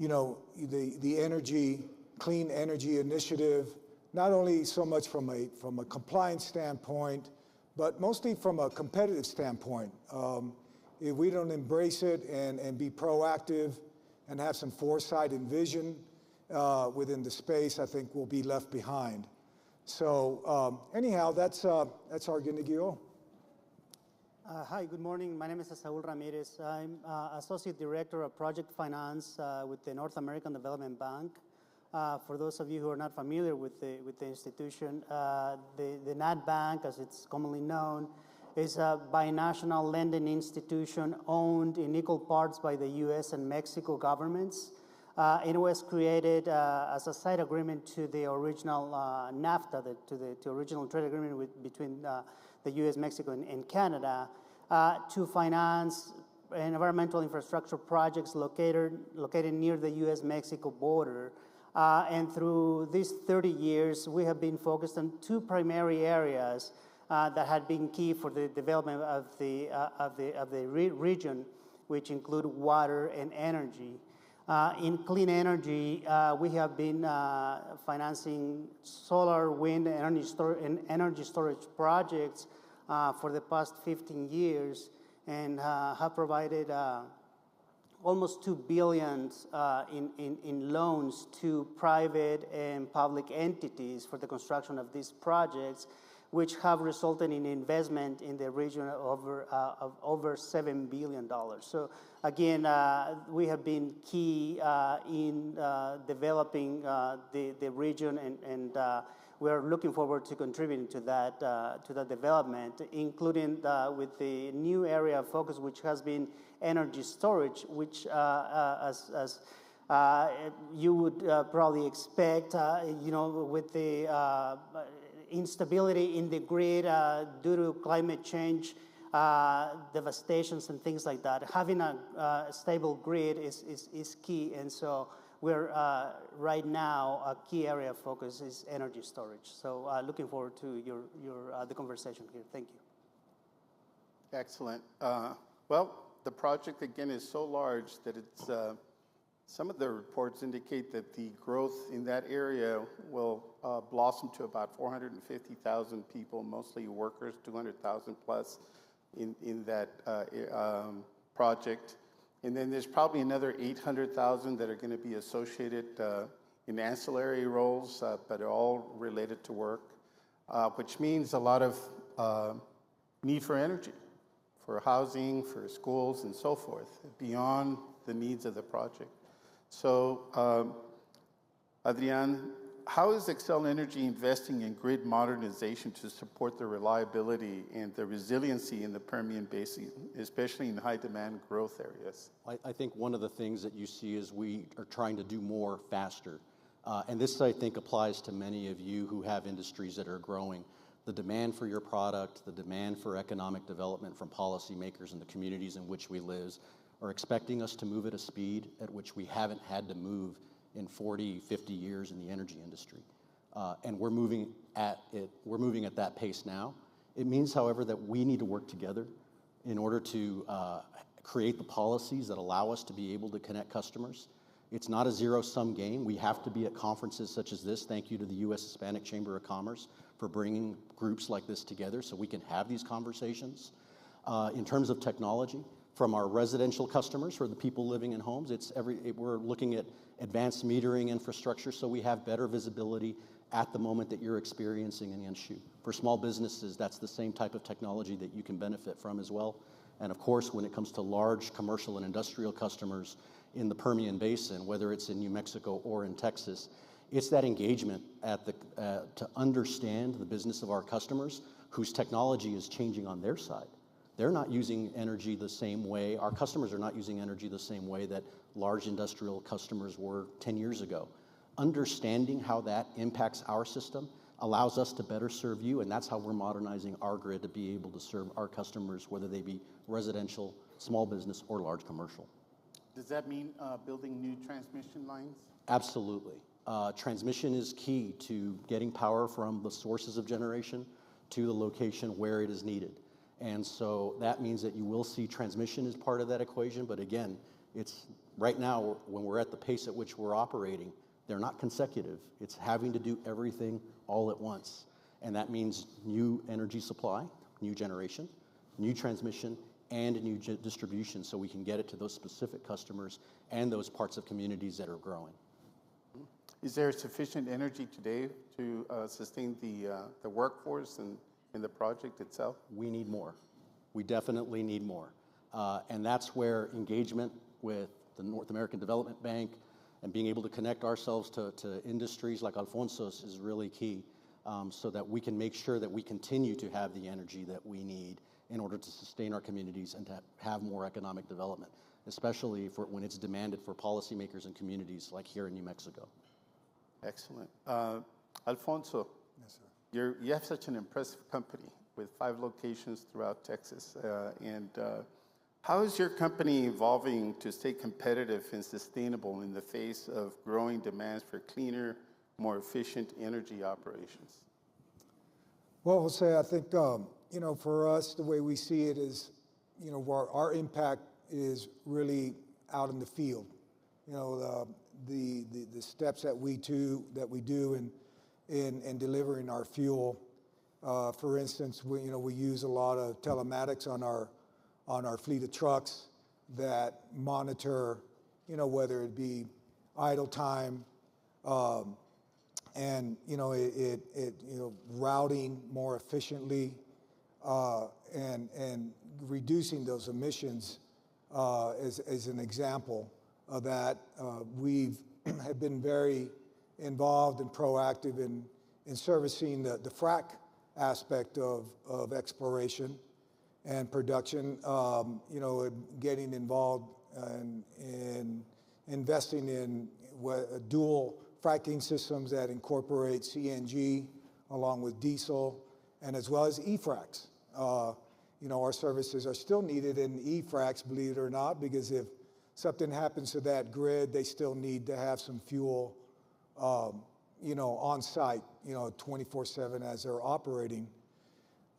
energy, clean energy initiative, not only so much from a compliance standpoint, but mostly from a competitive standpoint. If we don't embrace it and be proactive and have some foresight and vision within the space, I think we'll be left behind. So anyhow, that's Arguindegui Oil. Hi, good morning. My name is Saul Ramirez. I'm Associate Director of Project Finance with the North American Development Bank. For those of you who are not familiar with the institution, the NAD Bank, as it's commonly known, is a binational lending institution owned in equal parts by the U.S. and Mexico governments. It was created as a side agreement to the original NAFTA, to the original trade agreement between the U.S., Mexico, and Canada, to finance environmental infrastructure projects located near the U.S.-Mexico border. And through these 30 years, we have been focused on two primary areas that had been key for the development of the region, which include water and energy. In clean energy, we have been financing solar, wind, and energy storage projects for the past 15 years, and have provided almost $2 billion in loans to private and public entities for the construction of these projects, which have resulted in investment in the region of over $7 billion. So again, we have been key in developing the region, and we are looking forward to contributing to that development, including with the new area of focus, which has been energy storage, which as you would probably expect, with the instability in the grid due to climate change, devastations and things like that. Having a stable grid is key, and so we're right now a key area of focus is energy storage. So looking forward to the conversation here. Thank you. Excellent. Well, the project again is so large that it's some of the reports indicate that the growth in that area will blossom to about 450,000 people, mostly workers, 200,000 plus in that project. And then there's probably another 800,000 that are going to be associated in ancillary roles, but are all related to work, which means a lot of need for energy, for housing, for schools, and so forth, beyond the needs of the project. So, Adrian, how is Xcel Energy investing in grid modernization to support the reliability and the resiliency in the Permian Basin, especially in high-demand growth areas? I think one of the things that you see is we are trying to do more faster. And this, I think, applies to many of you who have industries that are growing. The demand for your product, the demand for economic development from policymakers in the communities in which we live are expecting us to move at a speed at which we haven't had to move in 40, 50 years in the energy industry. And we're moving at that pace now. It means, however, that we need to work together in order to create the policies that allow us to be able to connect customers. It's not a zero-sum game. We have to be at conferences such as this. Thank you to the U.S. Hispanic Chamber of Commerce for bringing groups like this together so we can have these conversations. In terms of technology, from our residential customers, for the people living in homes, we're looking at advanced metering infrastructure so we have better visibility at the moment that you're experiencing an issue. For small businesses, that's the same type of technology that you can benefit from as well. And of course, when it comes to large commercial and industrial customers in the Permian Basin, whether it's in New Mexico or in Texas, it's that engagement to understand the business of our customers whose technology is changing on their side. They're not using energy the same way. Our customers are not using energy the same way that large industrial customers were 10 years ago. Understanding how that impacts our system allows us to better serve you, and that's how we're modernizing our grid to be able to serve our customers, whether they be residential, small business, or large commercial. Does that mean building new transmission lines? Absolutely. Transmission is key to getting power from the sources of generation to the location where it is needed. And so that means that you will see transmission as part of that equation. But again, it's right now, when we're at the pace at which we're operating, they're not consecutive. It's having to do everything all at once. And that means new energy supply, new generation, new transmission, and new distribution so we can get it to those specific customers and those parts of communities that are growing. Is there sufficient energy today to sustain the workforce and the project itself? We need more. We definitely need more. And that's where engagement with the North American Development Bank and being able to connect ourselves to industries like Alfonso's is really key, so that we can make sure that we continue to have the energy that we need in order to sustain our communities and to have more economic development, especially for when it's demanded for policymakers and communities like here in New Mexico. Excellent. Alfonso, Yes, sir. you have such an impressive company with 5 locations throughout Texas. How is your company evolving to stay competitive and sustainable in the face of growing demands for cleaner, more efficient energy operations? Well, Jose, I think, for us, the way we see it is, our impact is really out in the field. The steps that we do in delivering our fuel. For instance, we use a lot of telematics on our fleet of trucks that monitor, whether it be idle time, and routing more efficiently, and reducing those emissions as an example of that. We've have been very involved and proactive in servicing the frac aspect of exploration and production, getting involved in investing in dual fracking systems that incorporate CNG along with diesel, and as well as e-fracs. Our services are still needed in e-fracs, believe it or not, because if something happens to that grid, they still need to have some fuel, on site, 24/7 as they're operating.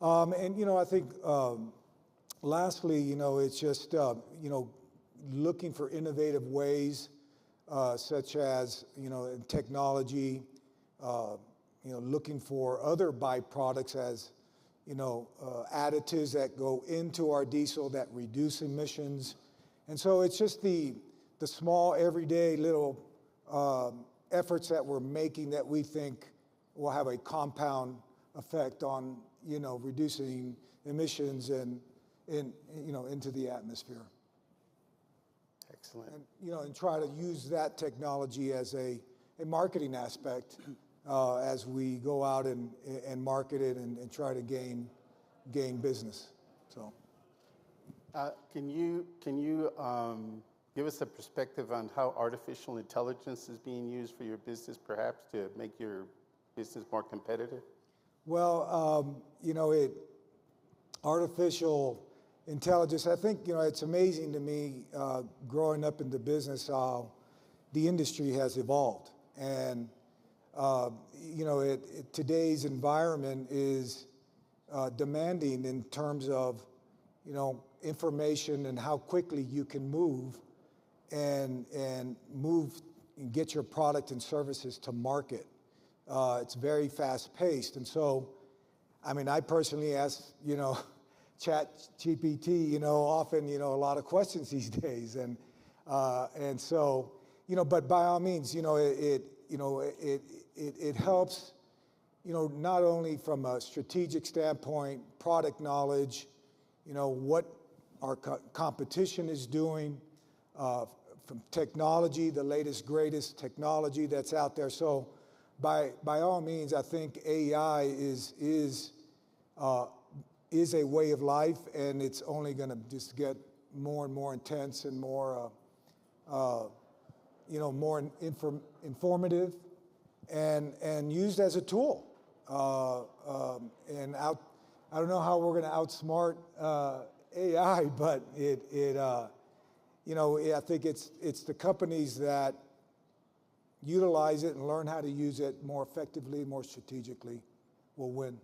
I think lastly, it's just, looking for innovative ways, such as, in technology, looking for other byproducts as, additives that go into our diesel that reduce emissions. And so it's just the small, everyday little efforts that we're making that we think will have a compound effect on, reducing emissions and into the atmosphere. Excellent. And try to use that technology as a marketing aspect as we go out and market it and try to gain business. So, can you give us a perspective on how artificial intelligence is being used for your business, perhaps to make your business more competitive? Well, artificial intelligence, I think, it's amazing to me, growing up in the business, how the industry has evolved. And, today's environment is demanding in terms of, information and how quickly you can move and get your product and services to market. It's very fast-paced. And so, I personally ask, Chat GPT, often, a lot of questions these days. And so, but by all means, it helps, not only from a strategic standpoint, product knowledge, what our competition is doing, from technology, the latest, greatest technology that's out there. So by all means, I think AI is a way of life, and it's only going to just get more and more intense and more, more informative and used as a tool. I don't know how we're going to outsmart AI, but I think it's the companies that utilize it and learn how to use it more effectively, more strategically, will win.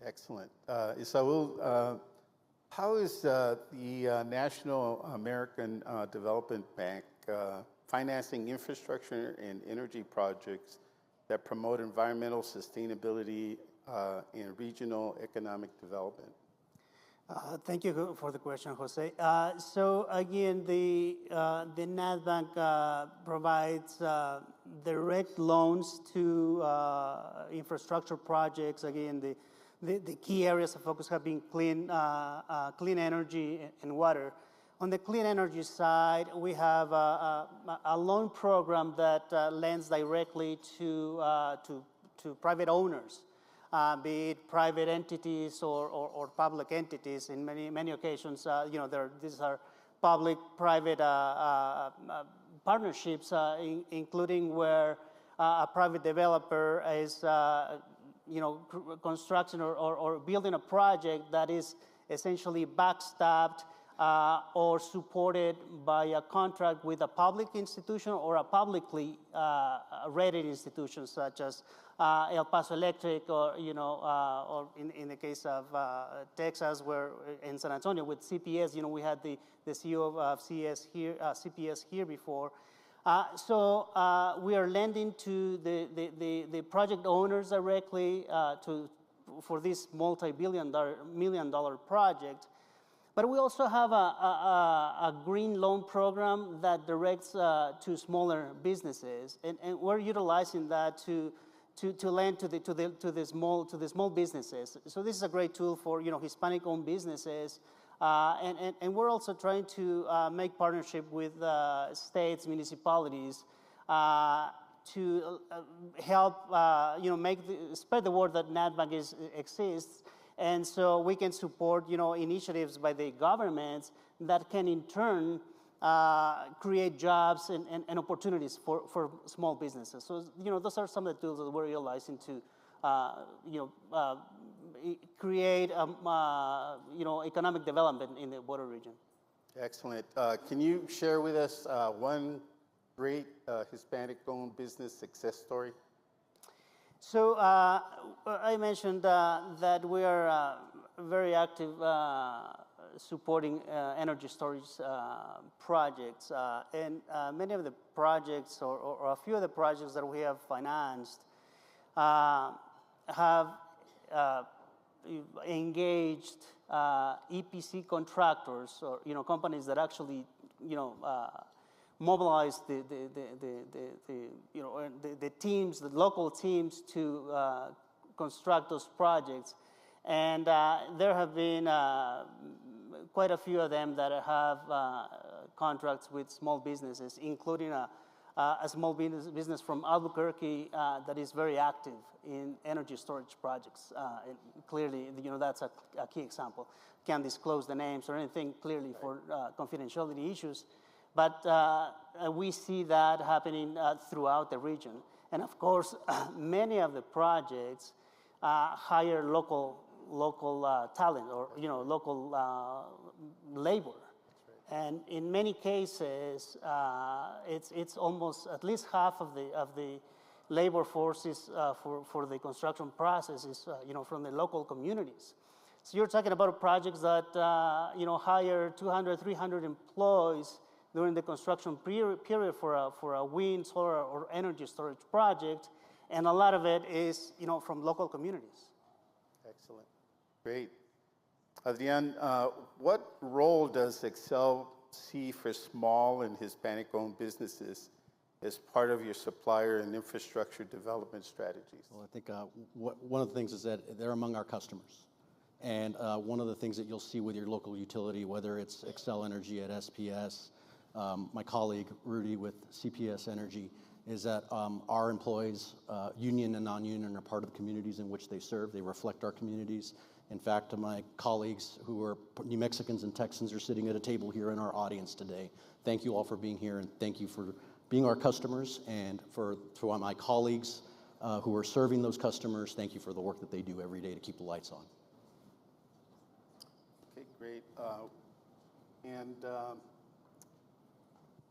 Excellent. Saul, how is the National American Development Bank financing infrastructure and energy projects that promote environmental sustainability and regional economic development? Thank you for the question, Jose. So again, the NADBank provides direct loans to infrastructure projects. Again, the key areas of focus have been clean energy and water. On the clean energy side, we have a loan program that lends directly to private owners. be it private entities or public entities. In many occasions, these are public-private partnerships, including where a private developer is, constructing or building a project that is essentially backstopped or supported by a contract with a public institution or a publicly rated institution, such as El Paso Electric, or or in the case of Texas, where in San Antonio with CPS, we had the CEO of CPS here before. So we are lending to the project owners directly for this multi-million-dollar project. But we also have a green loan program that directs to smaller businesses, and we're utilizing that to lend to the small businesses. So this is a great tool for Hispanic-owned businesses, and we're also trying to make partnership with states, municipalities, to help spread the word that NatBank exists. And so we can support, initiatives by the governments that can in turn create jobs and opportunities for small businesses. So, those are some of the tools that we're utilizing to, create, economic development in the border region. Excellent. Can you share with us one great Hispanic-owned business success story? So I mentioned that we are very active supporting energy storage projects, and many of the projects, or a few of the projects that we have financed, have engaged EPC contractors, or companies that actually mobilize the teams, the local teams, to construct those projects. And there have been quite a few of them that have contracts with small businesses, including a small business from Albuquerque that is very active in energy storage projects. And clearly, that's a key example. Can't disclose the names or anything, clearly, for confidentiality issues. But we see that happening throughout the region. And of course, many of the projects hire local talent, or local labor. Right. And in many cases, it's almost at least half of the labor forces for the construction process is from the local communities. So you're talking about projects that hire 200, 300 employees during the construction period for a wind, solar, or energy storage project, and a lot of it is from local communities. Excellent, great. Adrian, what role does Excel see for small and Hispanic-owned businesses as part of your supplier and infrastructure development strategies? Well, I think one of the things is that they're among our customers. And one of the things that you'll see with your local utility, whether it's Excel Energy at SPS, my colleague Rudy with CPS Energy, is that our employees, union and non-union, are part of the communities in which they serve. They reflect our communities. In fact, my colleagues who are New Mexicans and Texans are sitting at a table here in our audience today. Thank you all for being here, and thank you for being our customers. And for my colleagues who are serving those customers, thank you for the work that they do every day to keep the lights on. Okay, great.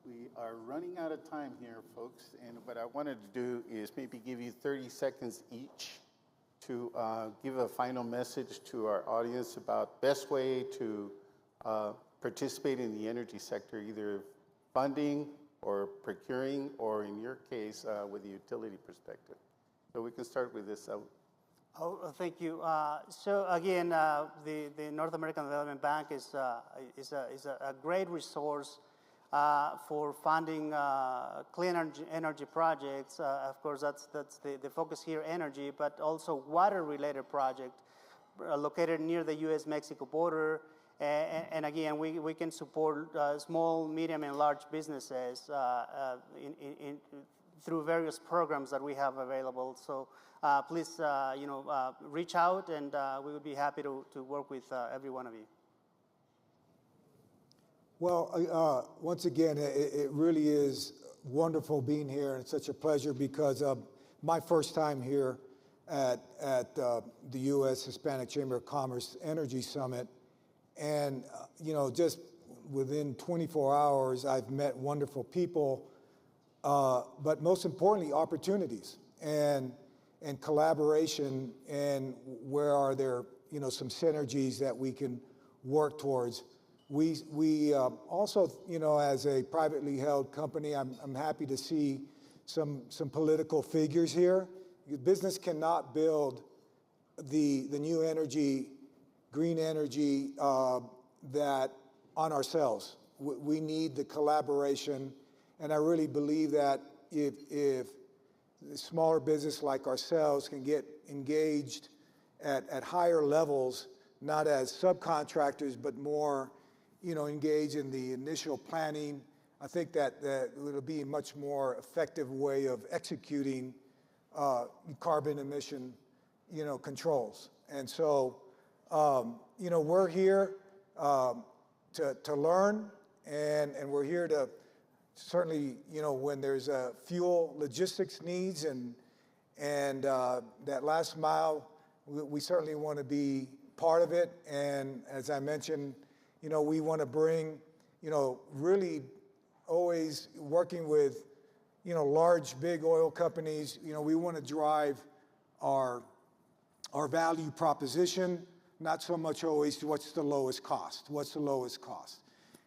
We are running out of time here, folks, and what I wanted to do is maybe give you 30 seconds each to give a final message to our audience about best way to participate in the energy sector, either funding or procuring, or in your case, with the utility perspective. So we can start with this. Oh, thank you. So again, the North American Development Bank is a great resource for funding clean energy projects. Of course, that's the focus here, energy, but also water-related projects located near the U.S.-Mexico border. And again, we can support small, medium, and large businesses through various programs that we have available. So please, reach out, and we would be happy to work with every one of you. Well, once again, it really is wonderful being here, and it's such a pleasure because my first time here at the U.S. Hispanic Chamber of Commerce Energy Summit, and just within 24 hours, I've met wonderful people, but most importantly, opportunities and collaboration, and where are there some synergies that we can work towards. We also, as a privately held company, I'm happy to see some political figures here. Business cannot build the new energy, green energy, that on ourselves. We need the collaboration, and I really believe that if smaller business like ourselves can get engaged at higher levels, not as subcontractors, but more engage in the initial planning, I think that it'll be a much more effective way of executing carbon emission, controls. And so, we're here to learn, and we're here to certainly, when there's fuel logistics needs and that last mile, we certainly want to be part of it. And as I mentioned, we want to bring, really always working with, large, big oil companies. We want to drive our value proposition, not so much always what's the lowest cost,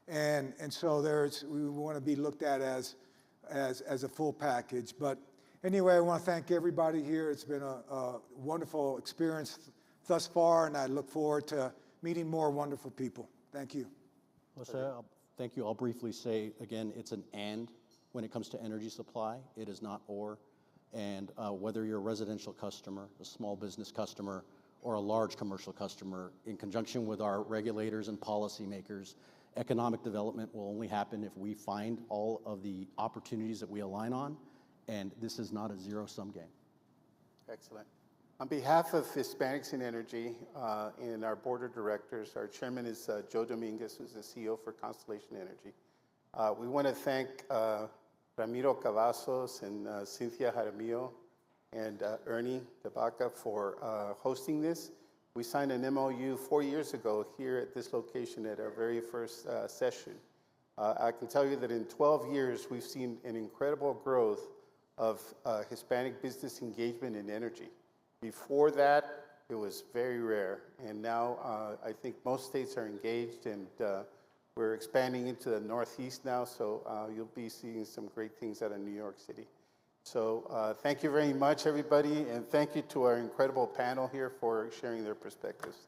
And so we want to be looked at as a full package. But anyway, I want to thank everybody here. It's been a wonderful experience thus far, and I look forward to meeting more wonderful people. Thank you. Well, thank you. I'll briefly say, again, it's an and when it comes to energy supply. It is not or. And whether you're a residential customer, a small business customer, or a large commercial customer, in conjunction with our regulators and policymakers, economic development will only happen if we find all of the opportunities that we align on, and this is not a zero-sum game. Excellent. On behalf of Hispanics in Energy and our board of directors, our chairman is Joe Dominguez, who's the CEO for Constellation Energy. We want to thank Ramiro Cavazos and Cynthia Jaramillo and Ernie Tabaca for hosting this. We signed an MOU 4 years ago here at this location at our very first session. I can tell you that in 12 years, we've seen an incredible growth of Hispanic business engagement in energy. Before that, it was very rare, and now I think most states are engaged, and we're expanding into the Northeast now, so you'll be seeing some great things out of New York City. So thank you very much, everybody, and thank you to our incredible panel here for sharing their perspectives.